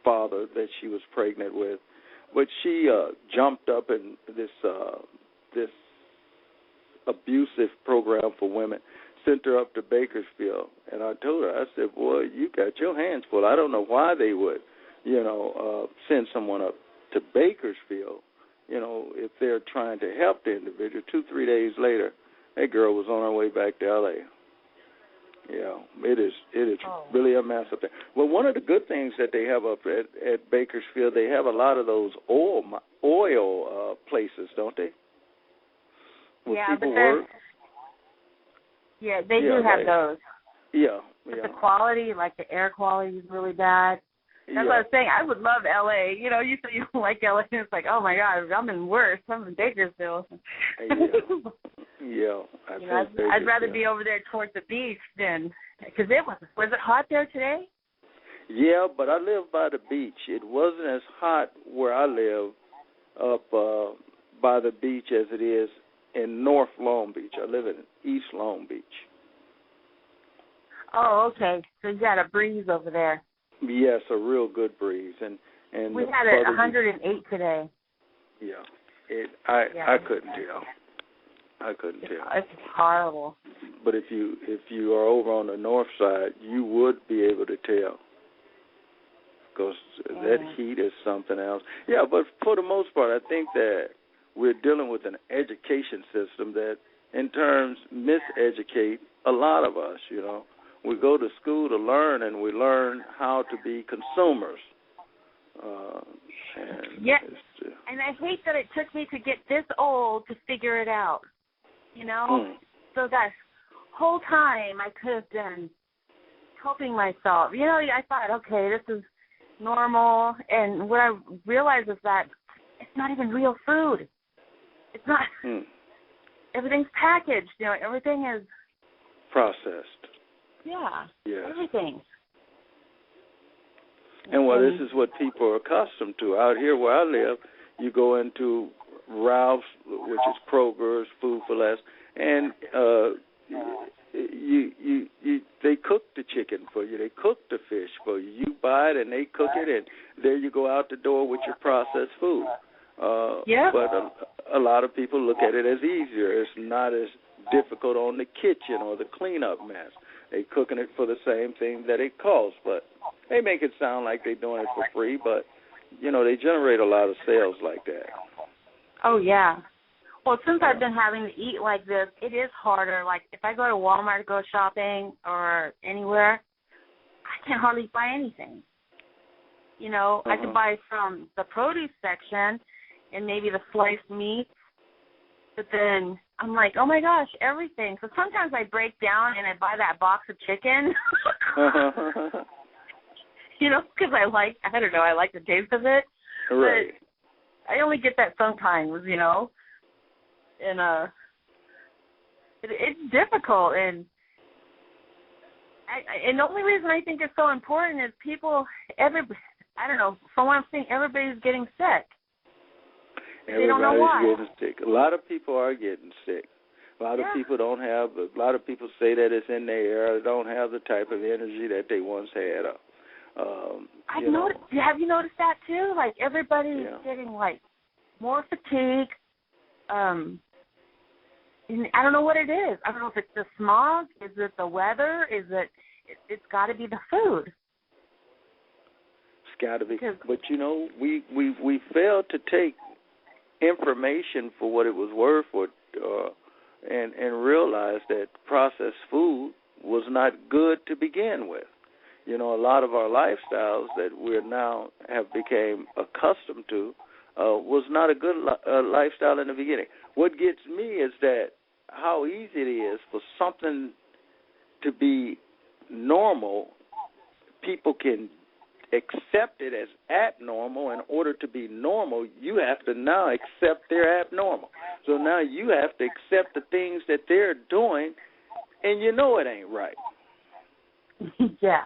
father that she was pregnant with. But she jumped up in this abusive program for women, sent her up to Bakersfield. And I told her, I said, boy, you got your hands full. I don't know why they would, send someone up to Bakersfield, if they're trying to help the individual. 2-3 days later, that girl was on her way back to L.A. Yeah, it is really a mess up there. Well, one of the good things that they have up at Bakersfield, they have a lot of those oil places, don't they? Where yeah, people but work. Yeah, they do have those. Yeah, but the quality, like the air quality, is really bad. That's what I was saying. I would love L.A. You know, you say you don't like L.A. It's like, oh my God, I'm in worse. I'm in Bakersfield. I'd rather be over there towards the beach than, because was it hot there today? Yeah, but I live by the beach. It wasn't as hot where I live up by the beach as it is in North Long Beach. I live in East Long Beach. Oh, okay. So you got a breeze over there. Yes, a real good breeze, and we had it 108 today. Yeah, I couldn't tell. It's horrible. But if you are over on the north side, you would be able to tell, because that heat is something else. Yeah, but for the most part, I think that we're dealing with an education system that, in terms, miseducate a lot of us. You know, we go to school to learn, and we learn how to be consumers. And I hate that it took me to get this old to figure it out. You know, so that whole time I could have been helping myself. You know, I thought, okay, this is normal, and what I realized is that it's not even real food. It's not. Everything's packaged. You know, everything is processed. Yeah. Yes. Everything. And well, this is what people are accustomed to. Out here where I live, you go into Ralph's, which is Kroger's, Food for Less, and they cook the chicken for you. They cook the fish for you. You buy it and they cook it, and there you go out the door with your processed food. But a lot of people look at it as easier. It's not as difficult on the kitchen or the cleanup mess. They cooking it for the same thing that it costs, but they make it sound like they're doing it for free. But you know, they generate a lot of sales like that. Oh yeah. Well, since I've been having to eat like this, it is harder. Like if I go to Walmart to go shopping or anywhere, I can hardly buy anything. You know, I can buy from the produce section and maybe the sliced meat, but then I'm like, oh my gosh, everything. So sometimes I break down and I buy that box of chicken. You know, because I like the taste of it. Right. But I only get that sometimes, you know. And it's difficult, and the only reason I think it's so important is I don't know, from what I'm seeing, everybody's getting sick. They don't know why. Everybody's getting sick. A lot of people are getting sick. A lot of people a lot of people say that it's in their air. They don't have the type of energy that they once had. I've noticed. Have you noticed that too? Like everybody's getting like more fatigue. And I don't know what it is. I don't know if it's the smog. Is it the weather? Is it? It's got to be the food. It's got to be. But you know, we failed to take information for what it was worth, and realize that processed food was not good to begin with. You know, a lot of our lifestyles that we now have became accustomed to was not a good lifestyle in the beginning. What gets me is that how easy it is for something to be normal. People can accept it as abnormal. In order to be normal, you have to now accept they're abnormal. So now you have to accept the things that they're doing, and you know it ain't right. Yeah,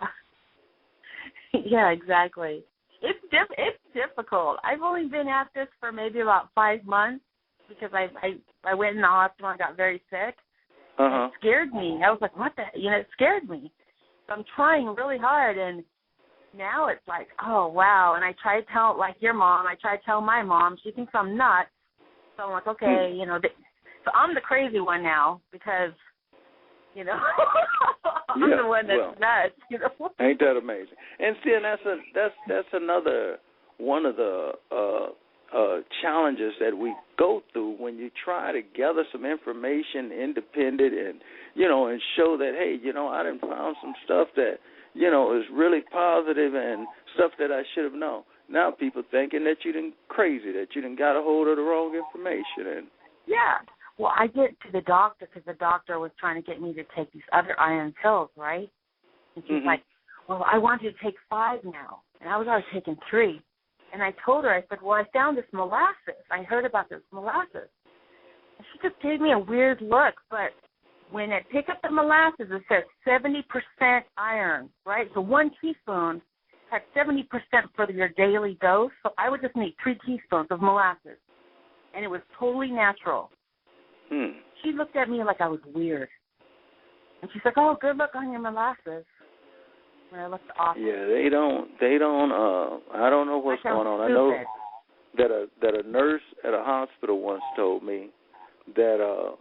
exactly. It's difficult. I've only been at this for maybe about 5 months because I went in the hospital and got very sick. It scared me. I was like, what the? You know, it scared me. So I'm trying really hard, and now it's like, oh, wow. And I try to tell, like your mom, I try to tell my mom. She thinks I'm nuts. So I'm like, okay, you know. So I'm the crazy one now because, you know, I'm the one that's nuts. You know? Ain't that amazing? And see, and that's another one of the challenges that we go through when you try to gather some information independent and, and show that, hey, I done found some stuff that, is really positive and stuff that I should have known. Now people thinking that you done crazy, that you done got a hold of the wrong information. And yeah. Well, I get to the doctor because the doctor was trying to get me to take these other iron pills, right? And she's like, well, I want you to take 5 now. And I was already taking 3. And I told her, I said, well, I found this molasses. I heard about this molasses. And she just gave me a weird look. But when I pick up the molasses, it says 70% iron, right? So 1 teaspoon has 70% for your daily dose. So I would just need 3 teaspoons of molasses. And it was totally natural. She looked at me like I was weird. And she's like, oh, good luck on your molasses. When I looked awful. Yeah, they don't, I don't know what's going on. Stupid. I know that a nurse at a hospital once told me that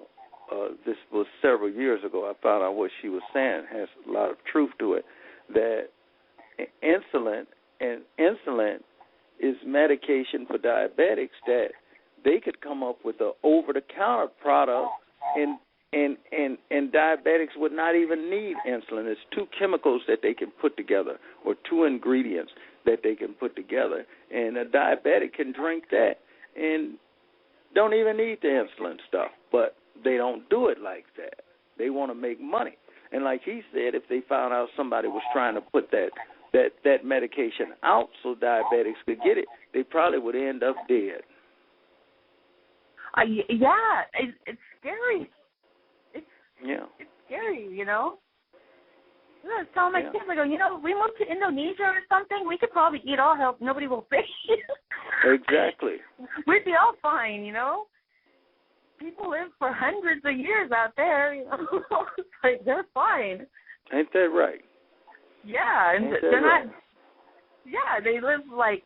this was several years ago. I found out what she was saying has a lot of truth to it, that insulin is medication for diabetics that they could come up with an over-the-counter product and diabetics would not even need insulin. It's 2 chemicals that they can put together or 2 ingredients that they can put together, and a diabetic can drink that and don't even need the insulin stuff, but they don't do it like that. They want to make money. And like he said, if they found out somebody was trying to put that medication out so diabetics could get it, they probably would end up dead. Yeah, it's scary. It's scary, Yeah, I was telling my kids, I go, we moved to Indonesia or something, we could probably eat all health. Nobody will fish. Exactly. We'd be all fine, People live for hundreds of years out there, It's like, they're fine. Ain't that right? Yeah, and they're not. Yeah, they live like.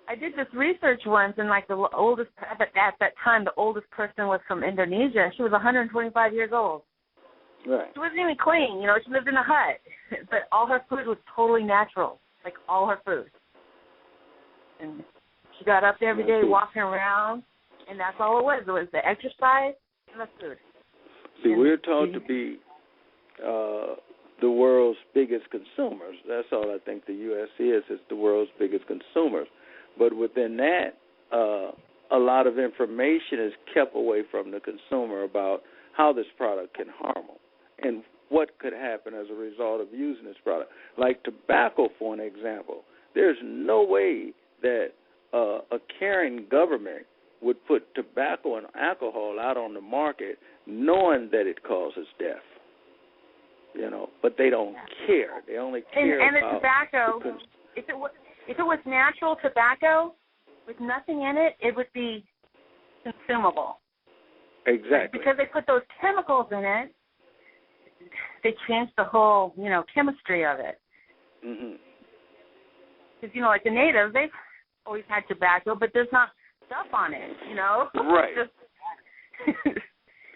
I did this research once, and like the oldest at that time, the oldest person was from Indonesia. She was 125 years old. Right. She wasn't even clean, She lived in a hut, but all her food was totally natural, like all her food. And she got up there every day, walking around, and that's all it was. It was the exercise and the food. See, we're taught to be the world's biggest consumers. That's all I think the U.S. is the world's biggest consumers. But within that, a lot of information is kept away from the consumer about how this product can harm them and what could happen as a result of using this product. Like tobacco, for an example. There's no way that a caring government would put tobacco and alcohol out on the market knowing that it causes death. But they don't care. They only care and about... And the tobacco, if it was natural tobacco with nothing in it, it would be consumable. Exactly. Because they put those chemicals in it, they changed the whole, chemistry of it. Because, like the natives, they've always had tobacco, but there's not stuff on it, Right.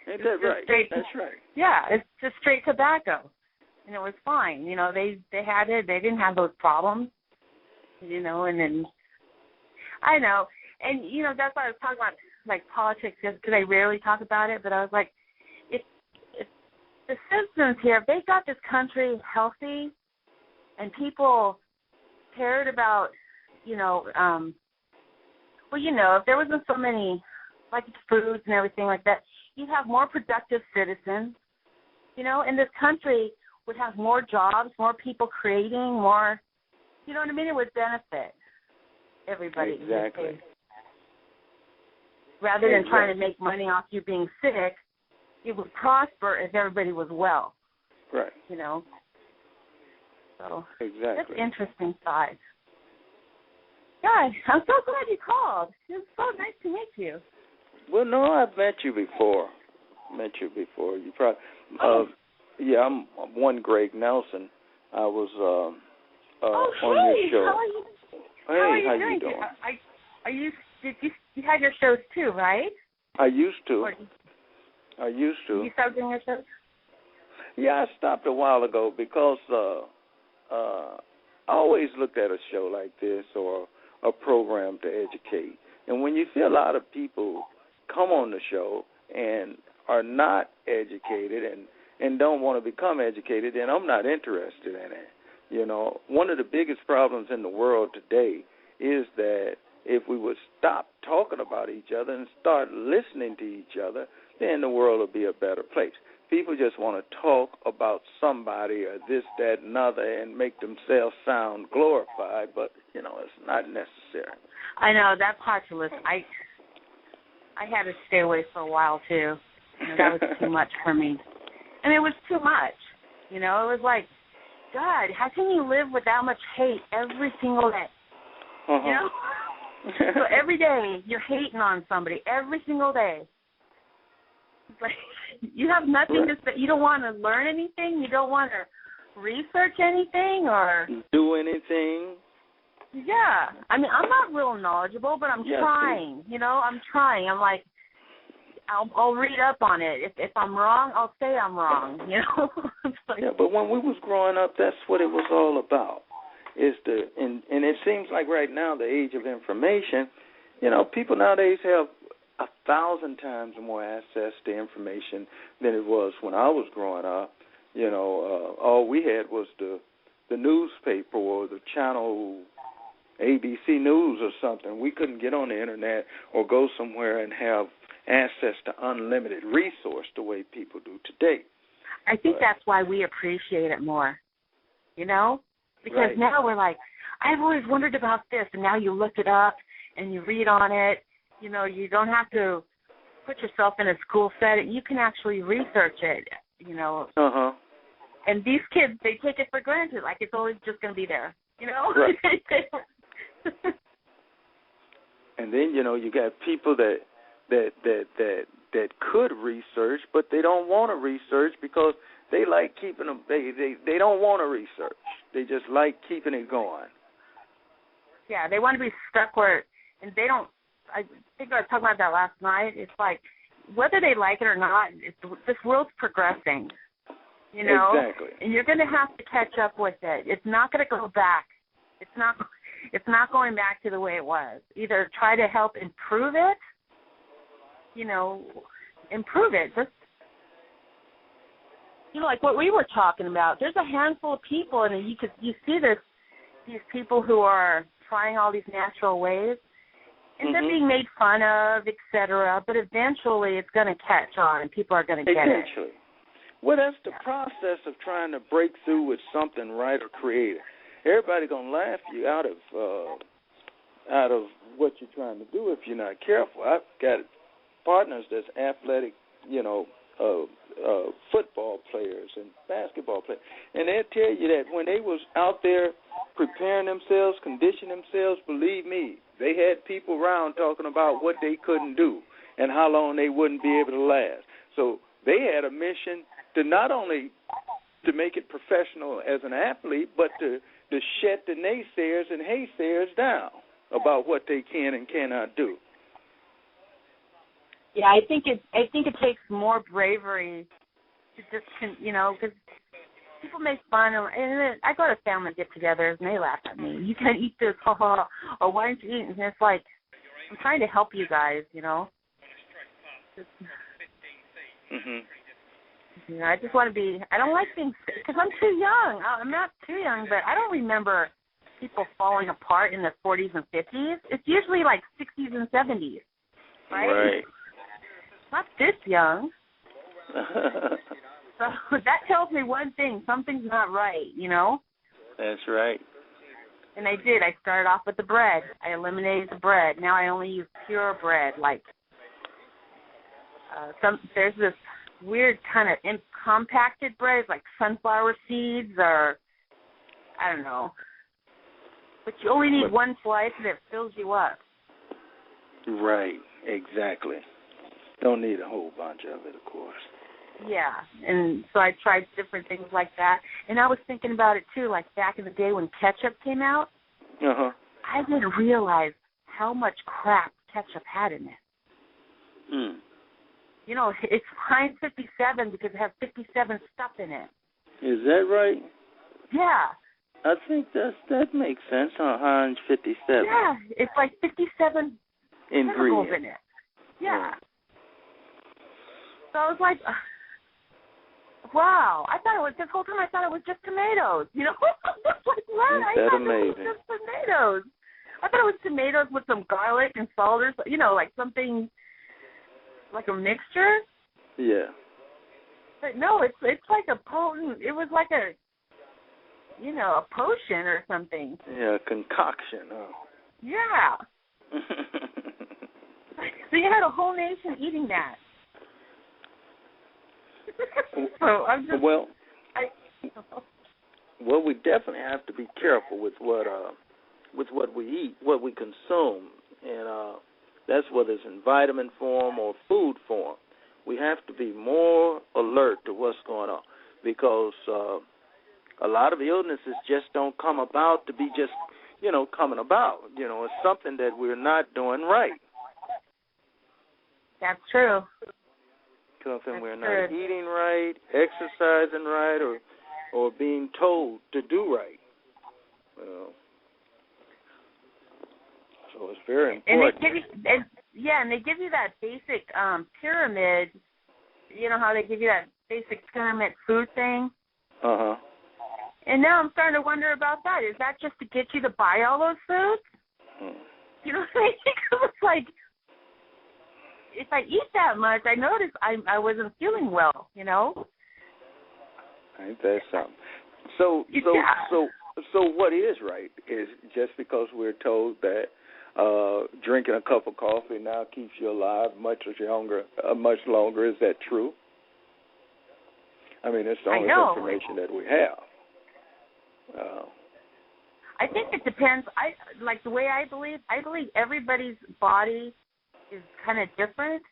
Ain't that right? That's right. Yeah, it's just straight tobacco. And it was fine. They had it. They didn't have those problems. And then, I know. And, that's why I was talking about, like, politics, because I rarely talk about it, but I was like, if the citizens here, if they got this country healthy and people cared about, if there wasn't so many, like, foods and everything like that, you'd have more productive citizens, and this country would have more jobs, more people creating, more, you know what I mean? It would benefit everybody. Exactly. Rather than trying to make money off you being sick, it would prosper if everybody was well. Right. So exactly. That's interesting side. God, I'm so glad you called. It was so nice to meet you. Well, no, I've met you before. You probably. Yeah, I'm one Greg Nelson. I was on your show. How are you how doing? you doing? Are you? You had your shows too, right? I used to. You stopped doing your shows? Yeah, I stopped a while ago because I always looked at a show like this or a program to educate And when you see a lot of people come on the show and are not educated and don't want to become educated, then I'm not interested in it. You know, one of the biggest problems in the world today is that if we would stop talking about each other and start listening to each other, then the world will be a better place. People just want to talk about somebody or this, that, and other and make themselves sound glorified, but, you know, it's not necessary. I know, that populace, I had to stay away for a while, too. You know, that was too much for me. I mean, it was too much. You know, it was like, God, how can you live with that much hate every single day? Uh-huh. You know? So every day you're hating on somebody, every single day. It's like you have nothing to say. You don't want to learn anything. You don't want to research anything or do anything. Yeah. I mean, I'm not real knowledgeable, but I'm trying. You know, I'm trying. I'm like, I'll read up on it. If I'm wrong, I'll say I'm wrong. You know. Yeah, but when we was growing up, that's what it was all about. And it seems like right now, the age of information, you know, people nowadays have 1,000 times more access to information than it was when I was growing up. You know, all we had was the newspaper or the channel ABC News or something. We couldn't get on the internet or go somewhere and have access to unlimited resource the way people do today. I think that's why we appreciate it more, you know? Because now we're like, I've always wondered about this, and now you look it up and you read on it. You know, you don't have to put yourself in a school setting. You can actually research it, you know. Uh-huh. And these kids, they take it for granted, like it's always just going to be there, you know. Right. And then, you know, you got people that could research, but they don't want to research because they like keeping them. They don't want to research. They just like keeping it going. Yeah, they want to be stuck where, and they don't. I think I was talking about that last night. It's like whether they like it or not, this world's progressing. You know, exactly. And you're going to have to catch up with it. It's not going to go back. It's not going back to the way it was. Either try to help improve it. You know, improve it. Just, you know, like what we were talking about. There's a handful of people, and you see these people who are trying all these natural ways, and they're being made fun of, etc. But eventually, it's going to catch on, and people are going to get it. Eventually. Well, that's the process of trying to break through with something right or creative. Everybody gonna laugh you out of what you're trying to do if you're not careful. I've got partners that's athletic, you know, football players and basketball players, and they'll tell you that when they was out there preparing themselves, conditioning themselves, believe me, they had people around talking about what they couldn't do and how long they wouldn't be able to last. So they had a mission to not only to make it professional as an athlete, but to shut the naysayers and haysayers down about what they can and cannot do. Yeah, I think it takes more bravery to just, you know, because people make fun of, and I go to family get-togethers and they laugh at me. You can't eat this, or why aren't you eating? And it's like, I'm trying to help you guys, you know. You know, I just want to be. I don't like being sick because I'm too young. I'm not too young, but I don't remember people falling apart in the 40s and 50s. It's usually like 60s and 70s, right? Not this young. So that tells me one thing: something's not right. You know. That's right. And I did. I started off with the bread. I eliminated the bread. Now I only use pure bread. Like there's this weird kind of compacted bread, like sunflower seeds, or I don't know. But you only need one slice, and it fills you up. Right. Exactly. Don't need a whole bunch of it, of course. Yeah, and so I tried different things like that. And I was thinking about it, too, like back in the day when ketchup came out. I didn't realize how much crap ketchup had in it. You know, it's Heinz 57 because it has 57 stuff in it. Is that right? Yeah. I think that makes sense, Heinz 57. Yeah, it's like 57 ingredient in it. Yeah. So I was like, wow. I thought it was, this whole time I thought it was just tomatoes. You know? I was like, what? I thought it was just tomatoes. I thought it was tomatoes with some garlic and salt or something, you know, like something, like a mixture. Yeah. But no, it's like a potent, it was like a, you know, a potion or something. Yeah, concoction. Oh. Yeah. So you had a whole nation eating that. So I'm just, well, we definitely have to be careful with what we eat, what we consume, and that's whether it's in vitamin form or food form. We have to be more alert to what's going on because a lot of illnesses just don't come about to be just, you know, coming about. You know, it's something that we're not doing right. That's true. Something we're not eating right, exercising right, or being told to do right. So it's very important. And they give you that basic pyramid. You know how they give you that basic pyramid food thing? Uh-huh. And now I'm starting to wonder about that. Is that just to get you to buy all those foods? You know what I mean? It's like, if I eat that much, I noticed I wasn't feeling well, you know? Ain't that something? So what is right is just because we're told that drinking a cup of coffee now keeps you alive much longer. Is that true? I mean, it's the only information that we have. I think it depends. Like the way I believe everybody's body is kind of different,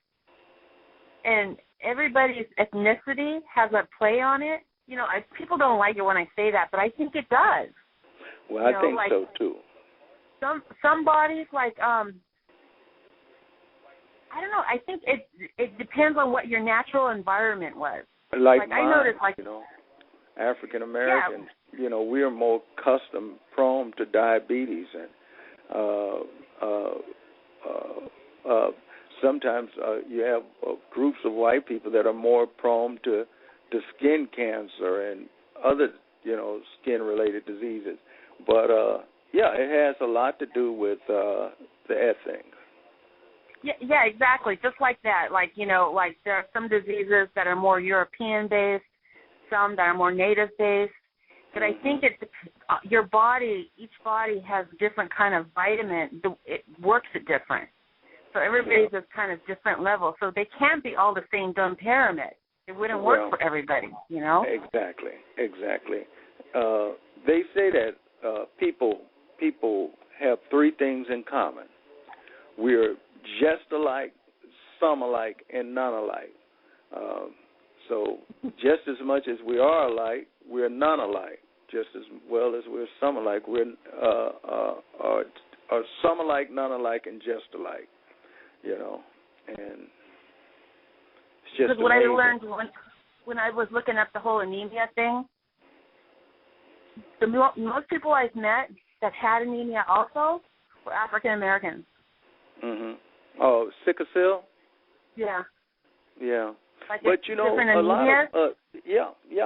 and everybody's ethnicity has a play on it. You know, people don't like it when I say that, but I think it does. Well, I think so too. Some bodies, like I don't know. I think it depends on what your natural environment was. Like mine, I noticed, like, you know, African Americans, you know, we are more prone to diabetes, and sometimes you have groups of white people that are more prone to skin cancer and other, you know, skin-related diseases. But yeah, it has a lot to do with the ethics. Yeah, exactly. Just like that. Like, you know, like there are some diseases that are more European-based, some that are more native-based. But I think your body, each body has different kind of vitamin. It works at different. So everybody's at kind of different levels. So they can't be all the same dumb pyramid. It wouldn't work for everybody, you know? Exactly. They say that people have three things in common. We're just alike, some alike, and none alike. So just as much as we are alike, we're none alike. Just as well as we're some alike, we're are some alike, none alike, and just alike. You know, and it's just because what I learned when I was looking at the whole anemia thing, most people I've met that had anemia also were African Americans. Oh, sickle cell? Yeah. Yeah. Like but you know, a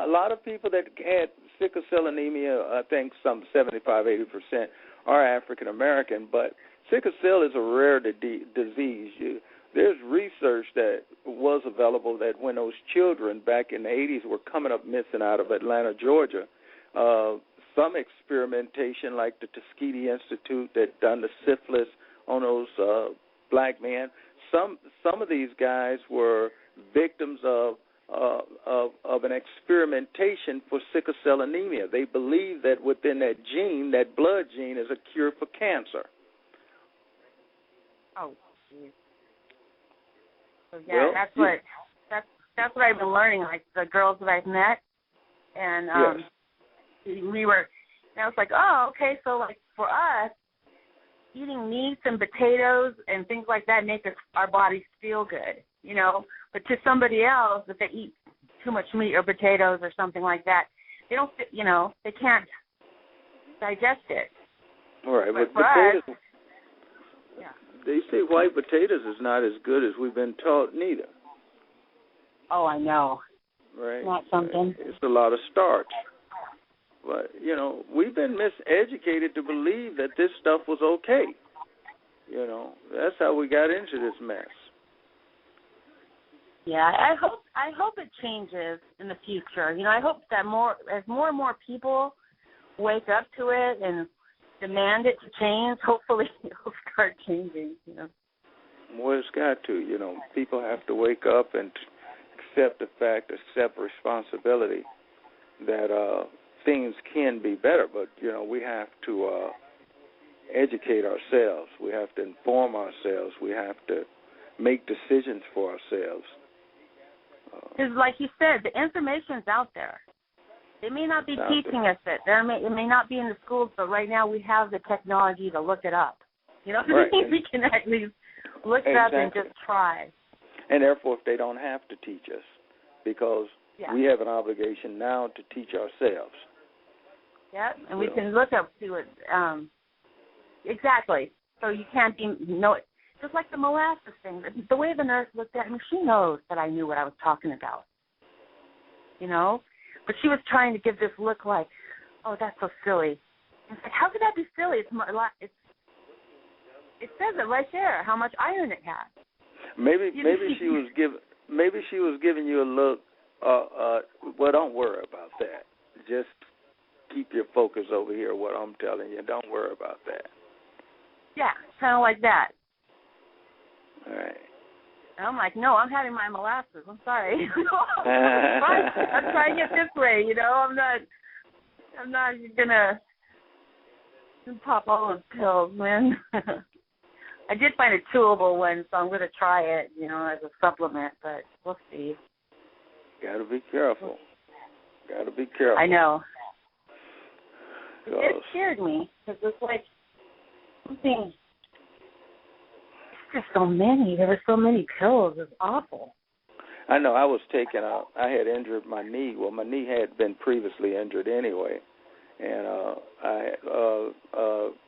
lot of people that had sickle cell anemia, I think some 75-80% are African American, but sickle cell is a rare disease. There's research that was available that when those children back in the 80s were coming up missing out of Atlanta, Georgia, some experimentation like the Tuskegee Institute that done the syphilis on those black men. Some of these guys were victims of an experimentation for sickle cell anemia. They believe that within that gene, that blood gene, is a cure for cancer. Oh, geez. So yeah, that's what I've been learning. Like the girls that I've met, and we were. And I was like, oh, okay. So like for us, eating meats and potatoes and things like that make our bodies feel good, you know. But to somebody else, if they eat too much meat or potatoes or something like that, they don't, you know, they can't digest it. All right, but for potatoes, us, They say white potatoes is not as good as we've been taught neither. Oh, I know. Right. Not something. It's a lot of starch. But, you know, we've been miseducated to believe that this stuff was okay. You know, that's how we got into this mess. Yeah, I hope it changes in the future. You know, I hope that as more and more people wake up to it and demand it to change, hopefully it'll start changing, you know. Well, it's got to, you know. People have to wake up and accept the fact, accept responsibility that things can be better. But, you know, we have to educate ourselves. We have to inform ourselves. We have to make decisions for ourselves. Because like you said, the information's out there. They may not be teaching us it. It may not be in the schools, but right now we have the technology to look it up. You know, right. We can at least look it up and just try. And therefore, if they don't have to teach us, because we have an obligation now to teach ourselves. Yeah, and we can look up to it. Exactly. So you can't just like the molasses thing. The way the nurse looked at me, she knows that I knew what I was talking about. You know? But she was trying to give this look like, oh, that's so silly. It's like, how could that be silly? It says it right there, how much iron it has. Maybe she was giving you a look. Well, don't worry about that. Just keep your focus over here. What I'm telling you, don't worry about that. Yeah, kind of like that. All right. And I'm like, no, I'm having my molasses. I'm sorry. I'm trying it this way. You know, I'm not gonna pop all those pills, man. I did find a chewable one, so I'm going to try it, you know, as a supplement, but we'll see. Got to be careful. Got to be careful. I know. It scared me because it's like something. There's so many. There were so many pills. It's awful. I know. I was I had injured my knee. Well, my knee had been previously injured anyway, and I had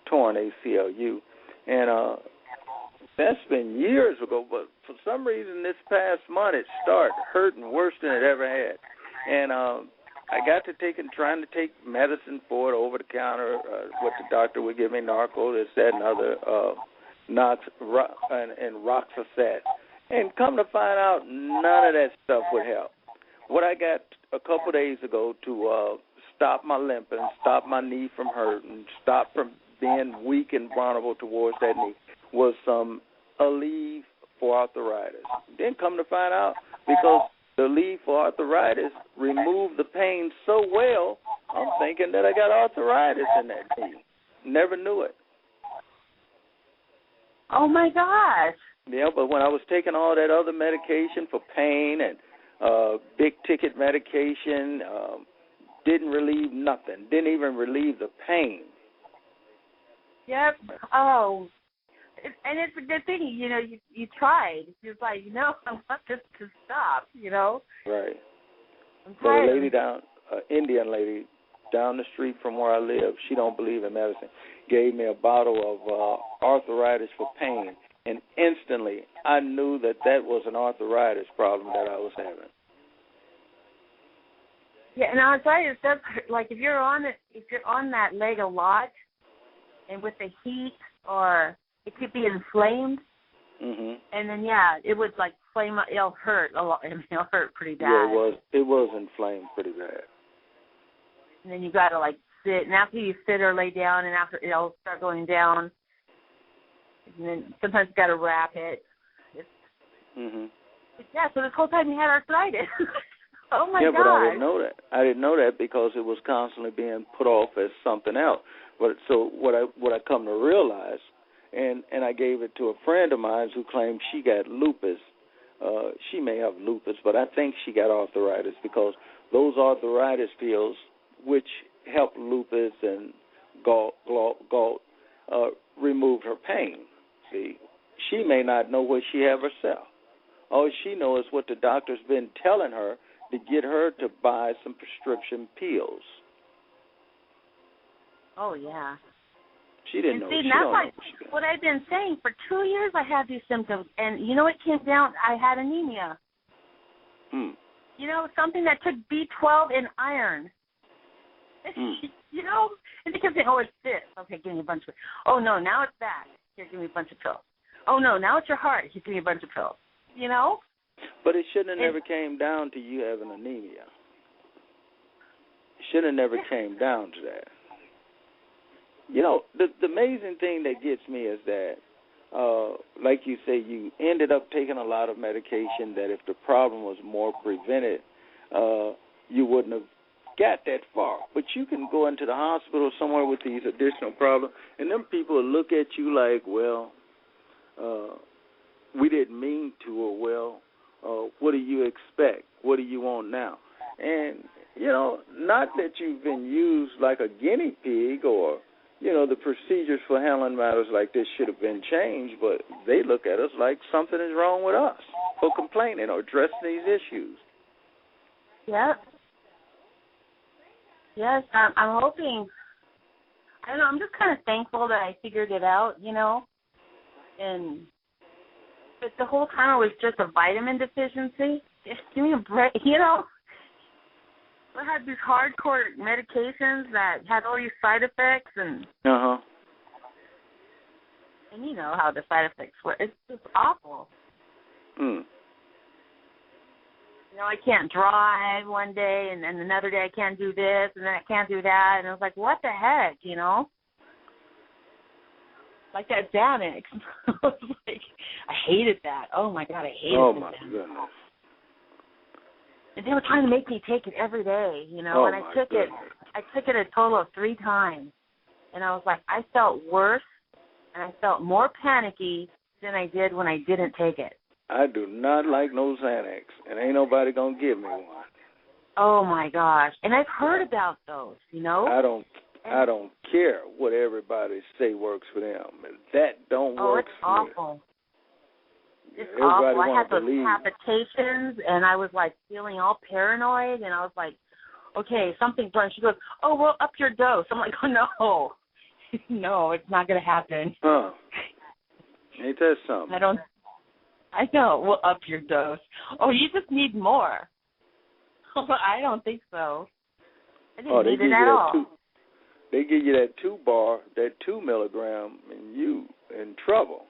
torn ACLU, and that's been years ago. But for some reason, this past month, it started hurting worse than it ever had, and I got to trying to take medicine for it over the counter. What the doctor would give me, Narco, this, that, and other. And Roxaset. And come to find out, none of that stuff would help. What I got a couple days ago to stop my limping, stop my knee from hurting, stop from being weak and vulnerable towards that knee was some Aleve for arthritis. Then come to find out, because the Aleve for arthritis removed the pain so well, I'm thinking that I got arthritis in that knee. Never knew it. Oh, my gosh. Yeah, but when I was taking all that other medication for pain and big-ticket medication, didn't relieve nothing. Didn't even relieve the pain. Yep. Oh. And it's a good thing, you know, you tried. It's like, no, I want this to stop, you know. Right. I'm tired. But a lady Indian lady down the street from where I live, she don't believe in medicine, gave me a bottle of arthritis for pain. And instantly, I knew that was an arthritis problem that I was having. Yeah, and I'll tell you, that's like if you're on that leg a lot, and with the heat, or it could be inflamed, and then it would like flame up. It'll hurt a lot. It'll hurt pretty bad. Yeah, it was inflamed pretty bad. And then you got to like sit, and after you sit or lay down, and after it'll start going down. And then sometimes you got to wrap it. Yeah, so this whole time you had arthritis. Oh, my God. Yeah, but I didn't know that. I didn't know that because it was constantly being put off as something else. But so what I come to realize, and I gave it to a friend of mine who claimed she got lupus. She may have lupus, but I think she got arthritis because those arthritis pills, which help lupus and gout, removed her pain. See, she may not know what she have herself. All she knows is what the doctor's been telling her to get her to buy some prescription pills. Oh, yeah. She didn't know. See, she that's don't like know. what I've been saying. For 2 years I had these symptoms, and you know it came down, I had anemia. You know, something that took B12 and iron. You know, and they kept saying, oh, it's this. Okay, give me a bunch of, oh, no, now it's that. Here, give me a bunch of pills. Oh, no, now it's your heart. Here, give me a bunch of pills. You know? But it shouldn't have never came down to you having anemia. It should have never came down to that. You know, the amazing thing that gets me is that, like you say, you ended up taking a lot of medication that if the problem was more prevented, you wouldn't have got that far. But you can go into the hospital somewhere with these additional problems, and them people will look at you like, well, we didn't mean to, or, well, what do you expect? What do you want now? And, you know, not that you've been used like a guinea pig or, you know, the procedures for handling matters like this should have been changed, but they look at us like something is wrong with us for complaining or addressing these issues. Yep. Yes, I'm hoping. I don't know, I'm just kind of thankful that I figured it out, you know. But the whole time it was just a vitamin deficiency. Just give me a break, you know. I had these hardcore medications that had all these side effects, and and you know how the side effects were. It's just awful. You know, I can't drive one day, and then another day I can't do this, and then I can't do that, and I was like, what the heck, you know? Like that Xanax. I was like, I hated that. Oh my God, I hated that. Oh my goodness. And they were trying to make me take it every day, you know, and I took it a total of 3 times. And I was like, I felt worse and I felt more panicky than I did when I didn't take it. I do not like no Xanax, and ain't nobody going to give me one. Oh, my gosh. And I've heard about those, you know. I don't care what everybody say works for them. That don't work for me. It's awful. It's awful. I had those palpitations, and I was, like, feeling all paranoid, and I was like, okay, something's wrong. She goes, oh, well, up your dose. I'm like, oh, no. No, it's not going to happen. Huh. Ain't that something? I know. Well, up your dose. Oh, you just need more. I don't think so. I didn't need it at all. They give you that 2-bar, that 2 milligram, and you in trouble.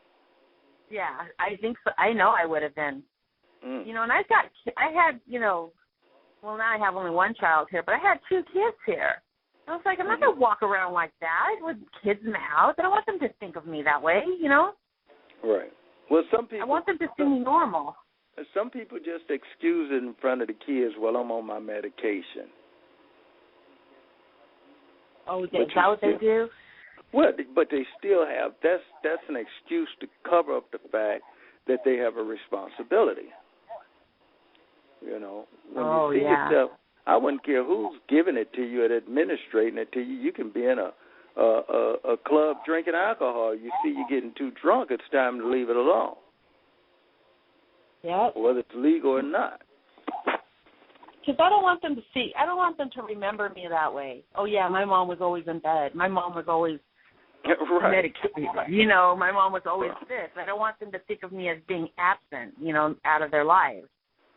Yeah, I think so. I know I would have been. You know, and I had, you know, well, now I have only one child here, but I had 2 kids here. I was like, I'm not going to walk around like that with kids in the house. I don't want them to think of me that way, you know? Right. Well, some people... I want them to see me normal. Some people just excuse it in front of the kids while I'm on my medication. Oh, is that what they do? Well, but they still have... That's an excuse to cover up the fact that they have a responsibility. You know? When you see yourself... I wouldn't care who's giving it to you and administrating it to you. You can be in a club drinking alcohol. You see you getting too drunk, it's time to leave it alone. Yep. Whether it's legal or not. Because I don't want them to remember me that way. Oh, yeah, my mom was always in bed. My mom was always medicated. You know, my mom was always this. I don't want them to think of me as being absent, you know, out of their lives.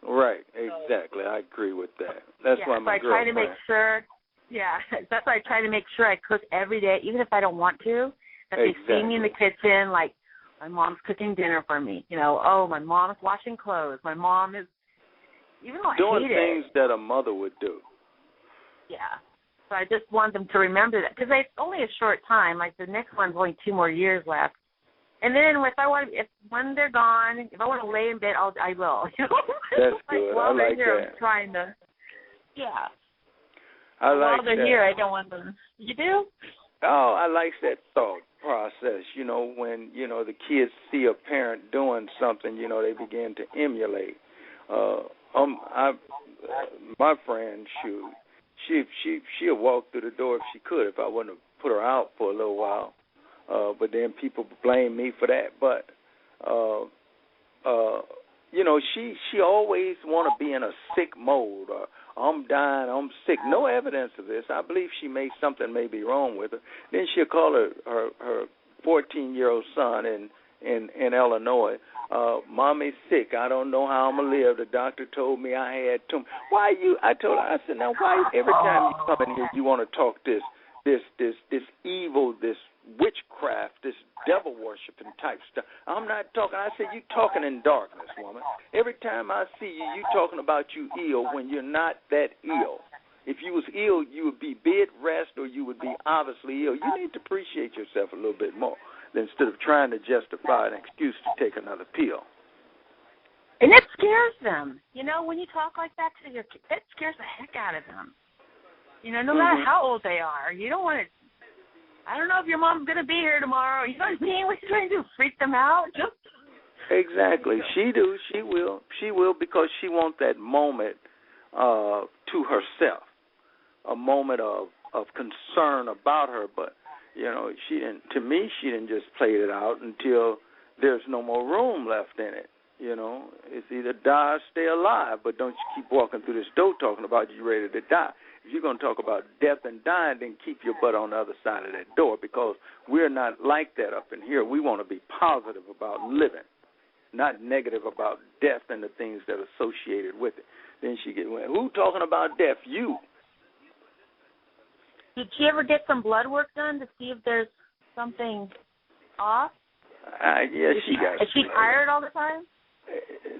Right, exactly. I agree with that. That's why my girlfriend. I try to make sure. Yeah, that's why I try to make sure I cook every day, even if I don't want to. That they see me in the kitchen, like my mom's cooking dinner for me. You know, oh, my mom's washing clothes. My mom is, even though I doing hate things that a mother would do. Yeah. So I just want them to remember that because it's only a short time. Like the next one's only 2 more years left. And then when they're gone, if I want to lay in bed, I will. You know? That's good. While I they're like here, that. I'm trying to. Yeah. I like while they're that. here, I don't want them. You do? Oh, I like that thought process. You know, when the kids see a parent doing something, they begin to emulate. My friend, she'll walk through the door if she could, if I wouldn't have put her out for a little while. But then people blame me for that. But she always want to be in a sick mode. I'm dying, I'm sick. No evidence of this. I believe something may be wrong with her. Then she'll call her 14-year-old son in Illinois. Mommy's sick. I don't know how I'm gonna live. The doctor told me I had tumor. I told her, I said, now why every time you come in here you want to talk this evil, this witchcraft, this devil worshiping type stuff? I'm not talking. I said, you talking in darkness, woman. Every time I see you, you talking about you ill when you're not that ill. If you was ill, you would be bed rest, or you would be obviously ill. You need to appreciate yourself a little bit more instead of trying to justify an excuse to take another pill. And it scares them. When you talk like that to your kids, it scares the heck out of them. No matter how old they are. You don't want to, I don't know if your mom's going to be here tomorrow. You know what I mean? What are you trying to do, freak them out? Exactly. She do. She will. She will, because she wants that moment to herself, a moment of concern about her. But, she didn't just play it out until there's no more room left in it. It's either die or stay alive, but don't you keep walking through this door talking about you ready to die. If you're going to talk about death and dying, then keep your butt on the other side of that door, because we're not like that up in here. We want to be positive about living, not negative about death and the things that are associated with it. Then she get, who talking about death? You. Did she ever get some blood work done to see if there's something off? Yeah, she got. Is she tired all the time?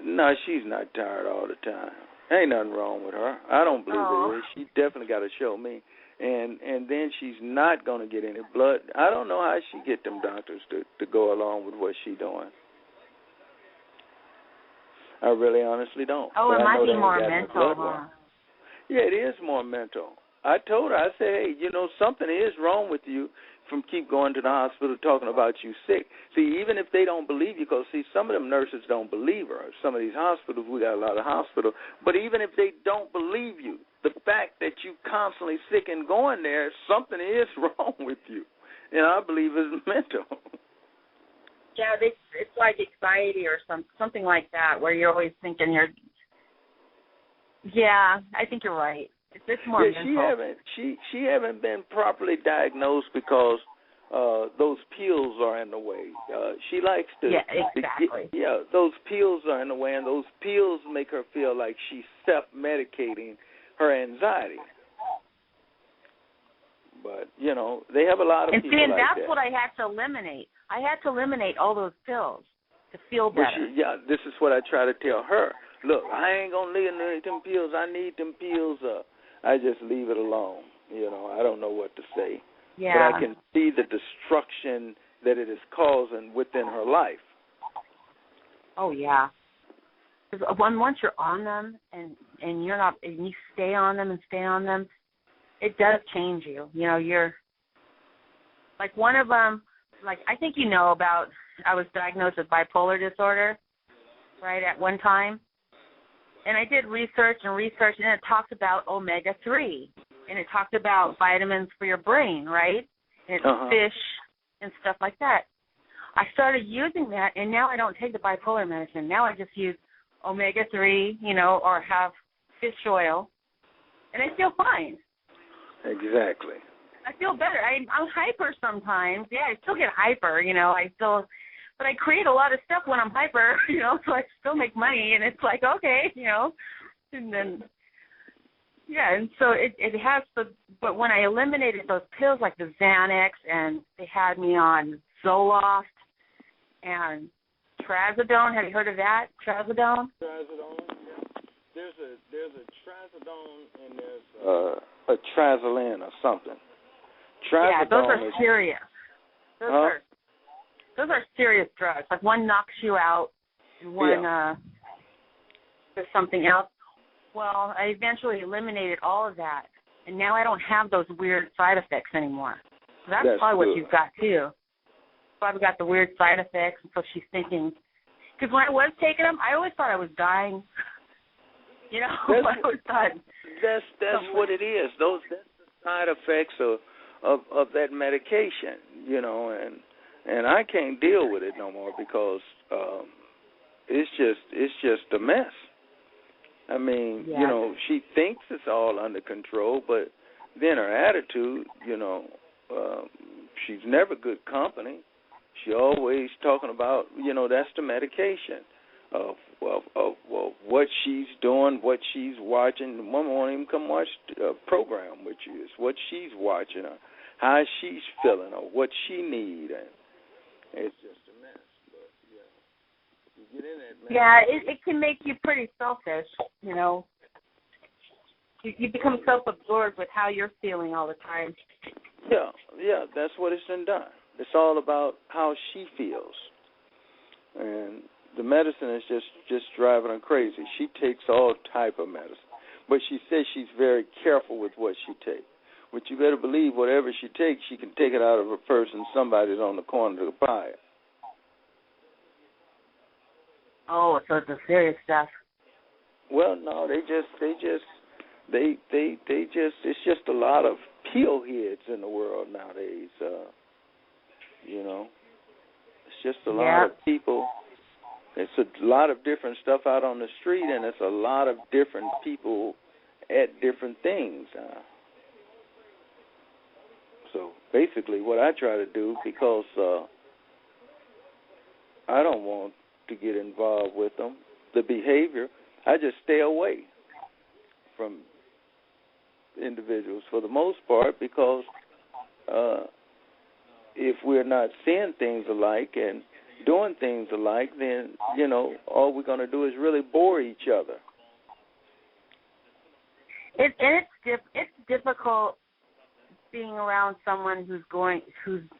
No, she's not tired all the time. Ain't nothing wrong with her. I don't believe there is. She definitely got to show me. And then she's not going to get any blood. I don't know how she get them doctors to go along with what she's doing. I really honestly don't. Oh, it might be more mental, huh? Yeah, it is more mental. I told her, I said, hey, something is wrong with you from keep going to the hospital talking about you sick. See, even if they don't believe you, because, see, some of them nurses don't believe her. Some of these hospitals, we got a lot of hospitals. But even if they don't believe you, the fact that you constantly sick and going there, something is wrong with you. And I believe it's mental. Yeah, it's like anxiety or something like that, where you're always thinking you're. Yeah, I think you're right. It's more mental. She haven't been properly diagnosed because those pills are in the way. She likes to. Yeah, exactly. Those pills are in the way, and those pills make her feel like she's self-medicating her anxiety. But they have a lot of people like that. And that's what I had to eliminate. I had to eliminate all those pills to feel better. This is what I try to tell her. Look, I ain't gonna need them pills. I need them pills. I just leave it alone. I don't know what to say. Yeah. But I can see the destruction that it is causing within her life. Oh, yeah. Because once you're on them and you're not, and you stay on them, it does change you. You're like one of them. Like, I think about. I was diagnosed with bipolar disorder, right, at one time. And I did research, and it talked about omega-3, and it talked about vitamins for your brain, right? And fish and stuff like that. I started using that, and now I don't take the bipolar medicine. Now I just use omega-3, or have fish oil, and I feel fine. Exactly. I feel better. I'm hyper sometimes. Yeah, I still get hyper, but I create a lot of stuff when I'm hyper, so I still make money, and it's like, okay, and then, and so it has but when I eliminated those pills like the Xanax, and they had me on Zoloft and Trazodone. Have you heard of that? Trazodone? Trazodone, yeah. There's a Trazodone, and there's a Trazolin or something. Trazodone, those are serious. Those are serious drugs. Like, one knocks you out, and one there's something else. Well, I eventually eliminated all of that, and now I don't have those weird side effects anymore. So that's probably good. What you've got, too. Probably got the weird side effects, and so she's thinking. Because when I was taking them, I always thought I was dying. I always thought. That's what it is. That's the side effects of that medication, and I can't deal with it no more because it's just a mess. I mean, Yeah. you know, she thinks it's all under control, but then her attitude, you know, she's never good company. She always talking about, you know, that's the medication of what she's doing, what she's watching. The woman won't even come watch a program with you. It's what she's watching, or how she's feeling, or what she needs. And it's just a mess. But, yeah, you get in that mess. Yeah, it can make you pretty selfish, you know. You become self-absorbed with how you're feeling all the time. Yeah, that's what it's been done. It's all about how she feels. And the medicine is just driving her crazy. She takes all type of medicine. But she says she's very careful with what she takes. But you better believe whatever she takes, she can take it out of her purse and somebody's on the corner to buy it. Oh, so it's the serious stuff. Well, no, it's just a lot of pill heads in the world nowadays. You know, it's just a lot of people. It's a lot of different stuff out on the street, and it's a lot of different people at different things. So basically what I try to do, because I don't want to get involved with them, the behavior, I just stay away from individuals for the most part, because if we're not seeing things alike and doing things alike, then, you know, all we're going to do is really bore each other. It's difficult being around someone who's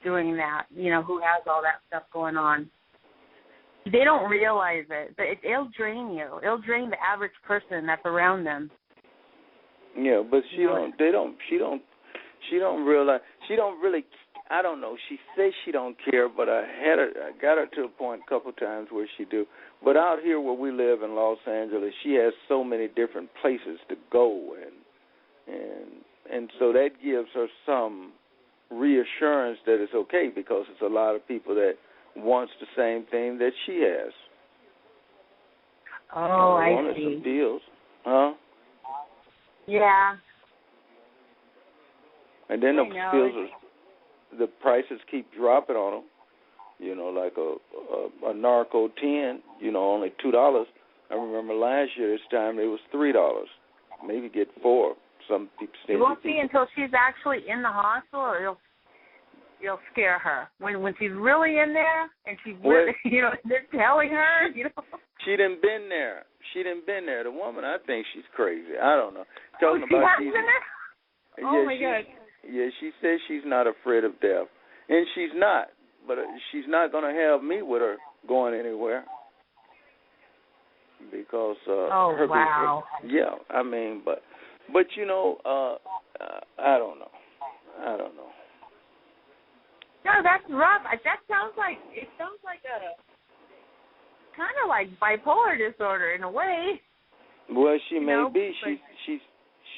doing that, you know, who has all that stuff going on. They don't realize it, but it'll drain you. It'll drain the average person that's around them. Yeah, but she don't realize. She don't really. I don't know. She says she don't care, but I got her to a point a couple times where she do. But out here where we live in Los Angeles, she has so many different places to go, and so that gives her some reassurance that it's okay, because it's a lot of people that wants the same thing that she has. Oh, I wanted see. Some deals, huh? Yeah. And then the prices keep dropping on them. You know, like a Narco 10, you know, only $2. I remember last year this time it was $3. Maybe get $4. Some people say it won't be until she's actually in the hospital, or you'll scare her when she's really in there and she's really, you know, they're telling her, you know. She done been there. The woman, I think she's crazy. I don't know. Talking she about has been there? Oh, my God. Yeah, she says she's not afraid of death. And she's not. But she's not going to have me with her going anywhere. Because her wow. Yeah, I mean, but you know, I don't know. No, that's rough. That sounds like a kind of like bipolar disorder in a way. Well, she may be.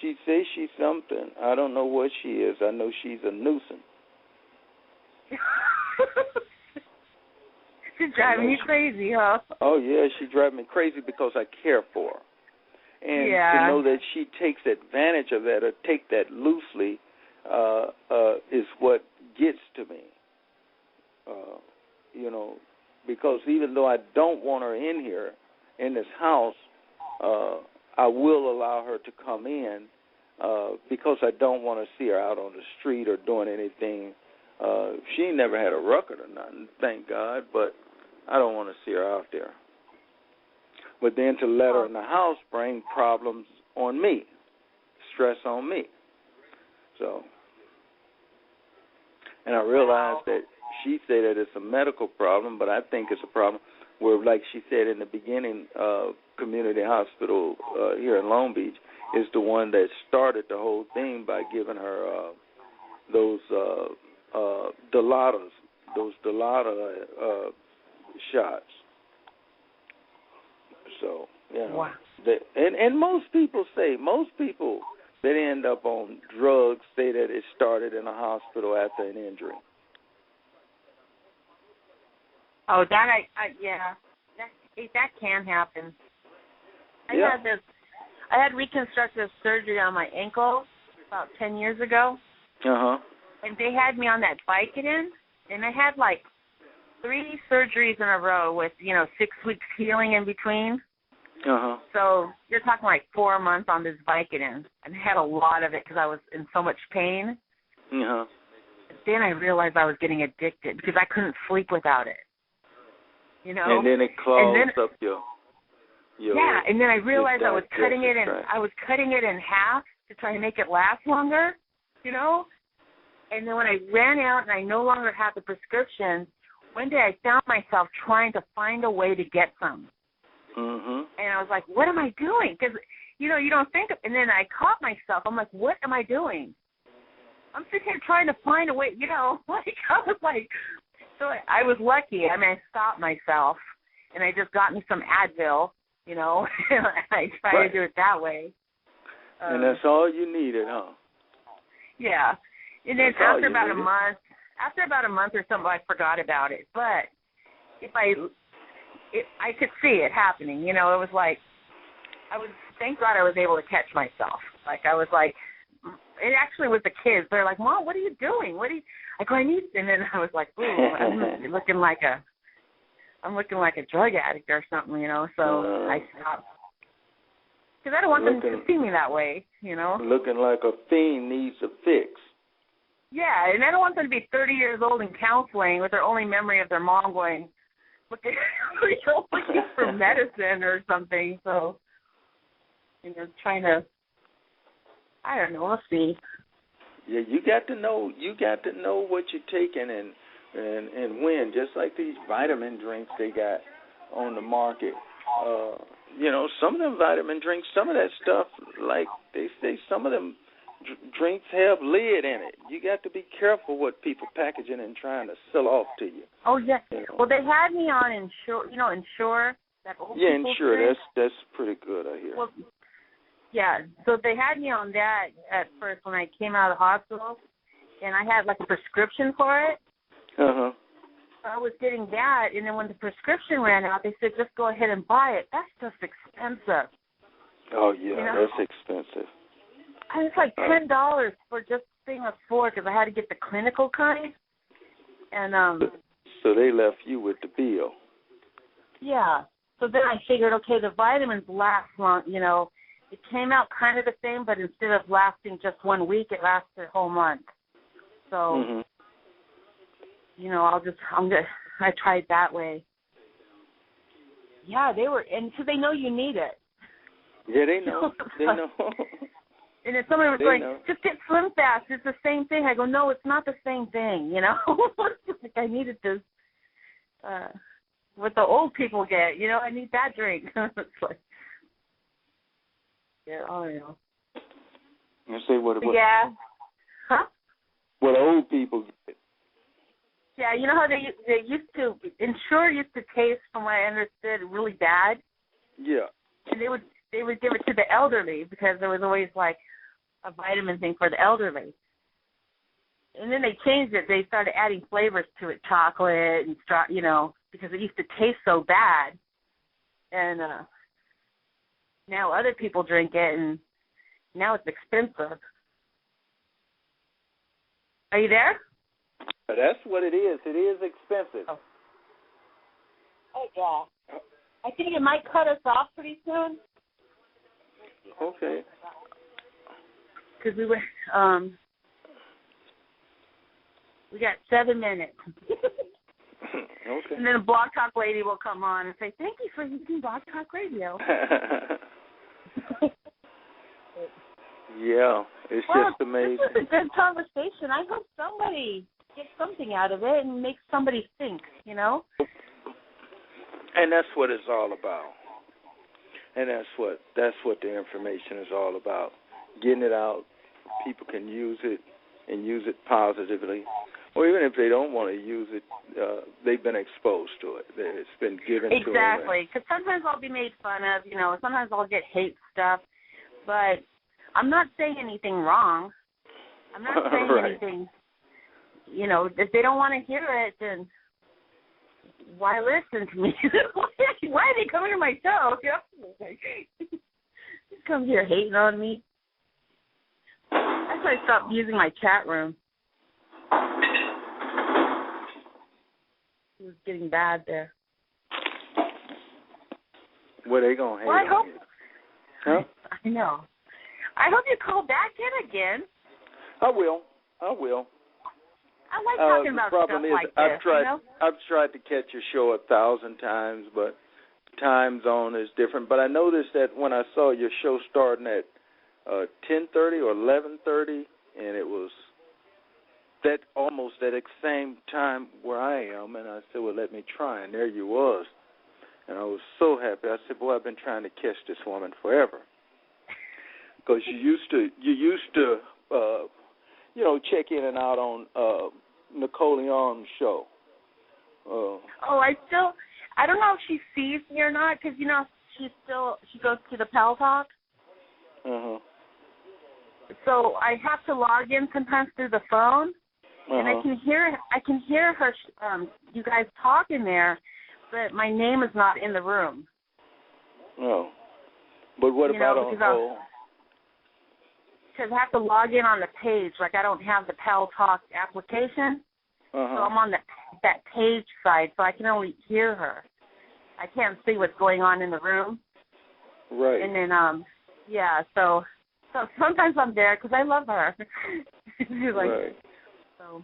She says she's something. I don't know what she is. I know she's a nuisance. She's driving you crazy, huh? Oh, yeah, she drives me crazy because I care for her. And to know that she takes advantage of that or take that loosely is what gets to me. You know, because even though I don't want her in here, in this house, I will allow her to come in because I don't want to see her out on the street or doing anything. She never had a record or nothing, thank God, but I don't want to see her out there. But then to let her in the house bring problems on me, stress on me. So, and I realized that she said that it's a medical problem, but I think it's a problem where, like she said in the beginning, community hospital here in Long Beach is the one that started the whole thing by giving her those Dilaudid shots. So, you know, wow. And most people that end up on drugs say that it started in a hospital after an injury. Oh, that yeah. That can happen. Yeah. I had reconstructive surgery on my ankle about 10 years ago. Uh-huh. And they had me on that Vicodin, and I had like 3 surgeries in a row with, 6 weeks healing in between. Uh-huh. So you're talking like 4 months on this Vicodin. And I had a lot of it because I was in so much pain. Uh-huh. Then I realized I was getting addicted because I couldn't sleep without it. And then it clogs up your yeah, and then I realized I was cutting it in half to try to make it last longer, And then when I ran out and I no longer had the prescription, one day I found myself trying to find a way to get some. Mm-hmm. And I was like, what am I doing? Because, you don't think of, and then I caught myself. I'm like, what am I doing? I'm sitting here trying to find a way, I was like, so I was lucky. I mean, I stopped myself, and I just got me some Advil, and I tried to do it that way. And that's all you needed, huh? Yeah. And then after about a month or something, I forgot about it. But I could see it happening. It was like, thank God I was able to catch myself. Like, I was like, it actually was the kids. They're like, Mom, what are you doing? I go, I need, and then I was like, ooh, I'm looking like a drug addict or something, so I stopped. Because I don't want them to see me that way, Looking like a fiend needs a fix. Yeah, and I don't want them to be 30 years old in counseling with their only memory of their mom looking for medicine or something. So, trying to, I don't know, we'll see. Yeah, you got to know what you're taking and when. Just like these vitamin drinks they got on the market. Some of them vitamin drinks, some of that stuff, like they say, some of them drinks have lead in it. You got to be careful what people packaging and trying to sell off to you. Oh, yeah. Well, they had me on Ensure, that old people Ensure. drink. That's pretty good, I hear. Well, yeah, so they had me on that at first when I came out of the hospital, and I had like a prescription for it. Uh-huh. So I was getting that, and then when the prescription ran out, they said, just go ahead and buy it. That's just expensive. Oh, yeah, that's expensive. I was like $10 for just a thing of 4 because I had to get the clinical kind. And so they left you with the bill. Yeah. So then I figured, okay, the vitamins last long, It came out kind of the same, but instead of lasting just 1 week, it lasted a whole month. So, I tried that way. Yeah, and so they know you need it. Yeah, they know. They know. And then somebody was like, just get Slim Fast. It's the same thing. I go, no, it's not the same thing, Like I needed this, what the old people get, I need that drink. It's like, yeah, I don't know. You say what? Yeah. Huh? What old people get. Yeah, you know how they used to, Ensure used to taste, from what I understood, really bad. Yeah. And they would give it to the elderly because there was always like a vitamin thing for the elderly. And then they changed it. They started adding flavors to it, chocolate and because it used to taste so bad. And now other people drink it, and now it's expensive. Are you there? That's what it is. It is expensive. Oh yeah. I think it might cut us off pretty soon. Okay. Because we got 7 minutes. Okay. And then a Blog Talk lady will come on and say, thank you for using Blog Talk Radio. Yeah, it's just amazing. This is a good conversation. I hope somebody gets something out of it and makes somebody think, And that's what it's all about. And that's what the information is all about. Getting it out, people can use it and use it positively. Or even if they don't want to use it, they've been exposed to it. It's been given to them. Exactly, because sometimes I'll be made fun of, sometimes I'll get hate stuff, but I'm not saying anything wrong. I'm not saying right. anything, if they don't want to hear it, then, why listen to me? Why are they coming to my show? Just come here hating on me. That's why I stopped using my chat room. It was getting bad there. Well, they gonna hate on you. Huh? I know. I hope you call back in again. I will. I like talking about stuff like this. I've tried to catch your show 1,000 times, but time zone is different. But I noticed that when I saw your show starting at 10:30 or 11:30, and it was that almost at the same time where I am, and I said, well, let me try, and there you was. And I was so happy. I said, boy, I've been trying to catch this woman forever. Because you used to check in and out on Nicole Arm's show. I don't know if she sees me or not, because, she goes to the Pal Talk. Uh-huh. So I have to log in sometimes through the phone, and I can hear her, you guys talking there, but my name is not in the room. No. But what about on hold? Because I have to log in on the page. Like, I don't have the Pal Talk application, so I'm on that page side, so I can only hear her. I can't see what's going on in the room. Right. And then, so sometimes I'm there because I love her. She's like, right. So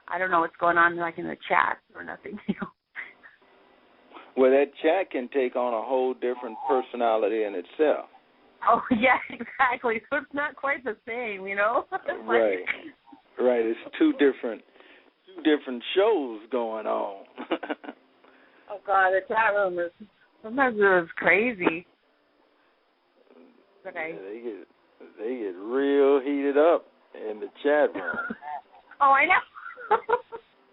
I don't know what's going on, like, in the chat or nothing. Well, that chat can take on a whole different personality in itself. Oh, yeah, exactly. So it's not quite the same, Right. Right. It's two different shows going on. Oh, God, the chat room sometimes it was crazy. But they get real heated up in the chat room. Oh, I know.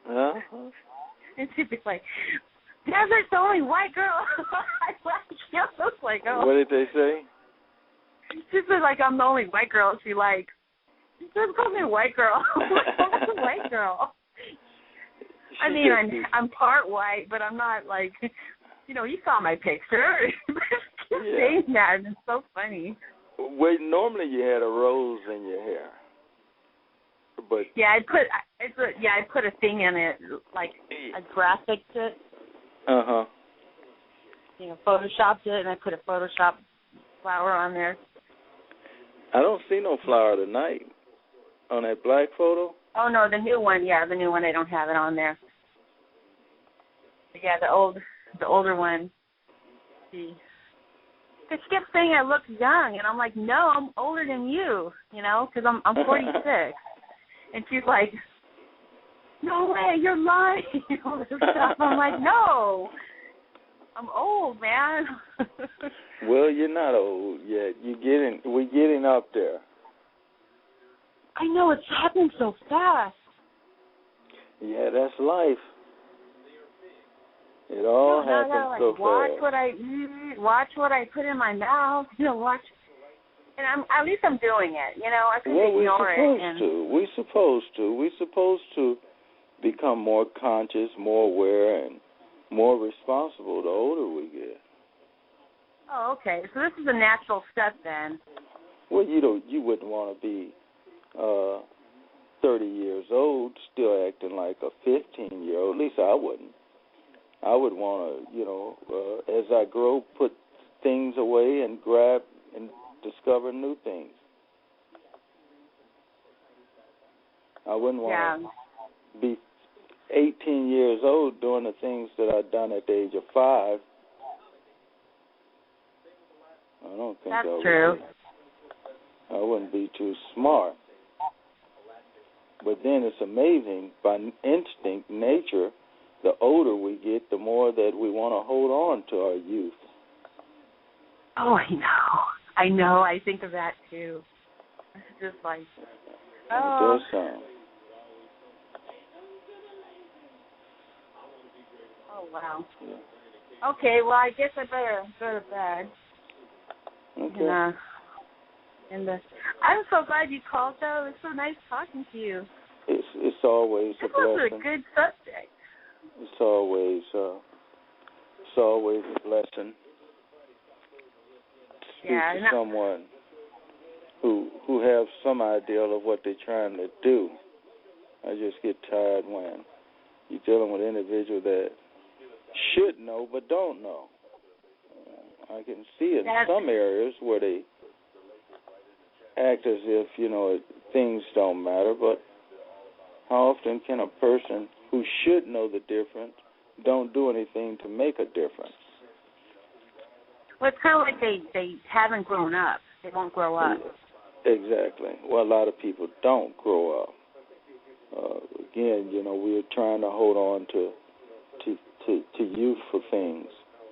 Uh-huh. And she'd be like, Desert's the only white girl. I was like, oh. What did they say? She said, like, I'm the only white girl she likes. She said, call me a white girl. I'm a white girl. I mean, I'm part white, but I'm not, like, you saw my picture. She's saying that, and it's so funny. Wait, normally you had a rose in your hair. But I put a thing in it, like a graphic to it. Uh-huh. Photoshopped it, and I put a Photoshop flower on there. I don't see no flower tonight on that black photo. Oh, no, the new one. Yeah, the new one. I don't have it on there. But yeah, the older one. She kept saying I look young, and I'm like, no, I'm older than you, because I'm 46. And she's like, no way, you're lying. All this stuff. I'm like, no, I'm old, man. Well, you're not old yet. We're getting up there. I know, it's happening so fast. Yeah, that's life. It all happens so fast. Watch what I put in my mouth. Watch. And at least I'm doing it. I couldn't ignore it. We're supposed to become more conscious, more aware, and more responsible the older we get. Oh, okay. So this is a natural step then. Well, you wouldn't want to be 30 years old still acting like a 15-year-old. At least I wouldn't. I would want to, as I grow, put things away and grab and discover new things. I wouldn't want to be 18 years old doing the things that I've done at the age of 5. I don't think that's true. I wouldn't be too smart. But then it's amazing, by instinct, nature, the older we get, the more that we want to hold on to our youth. Oh, I know. I think of that, too. It's just like, It does sound. Oh, wow. Yeah. Okay, well, I guess I better go to bed. Okay. And I'm so glad you called, though. It's so nice talking to you. It's always a blessing. This was a good subject. It's always a blessing to speak to someone who have some idea of what they're trying to do. I just get tired when you're dealing with an individual that should know but don't know. I can see in some areas where they act as if, things don't matter, but how often can a person who should know the difference don't do anything to make a difference? Well, it's kind of like they haven't grown up. They won't grow up. Exactly. Well, a lot of people don't grow up. Again, we're trying to hold on to youth for things.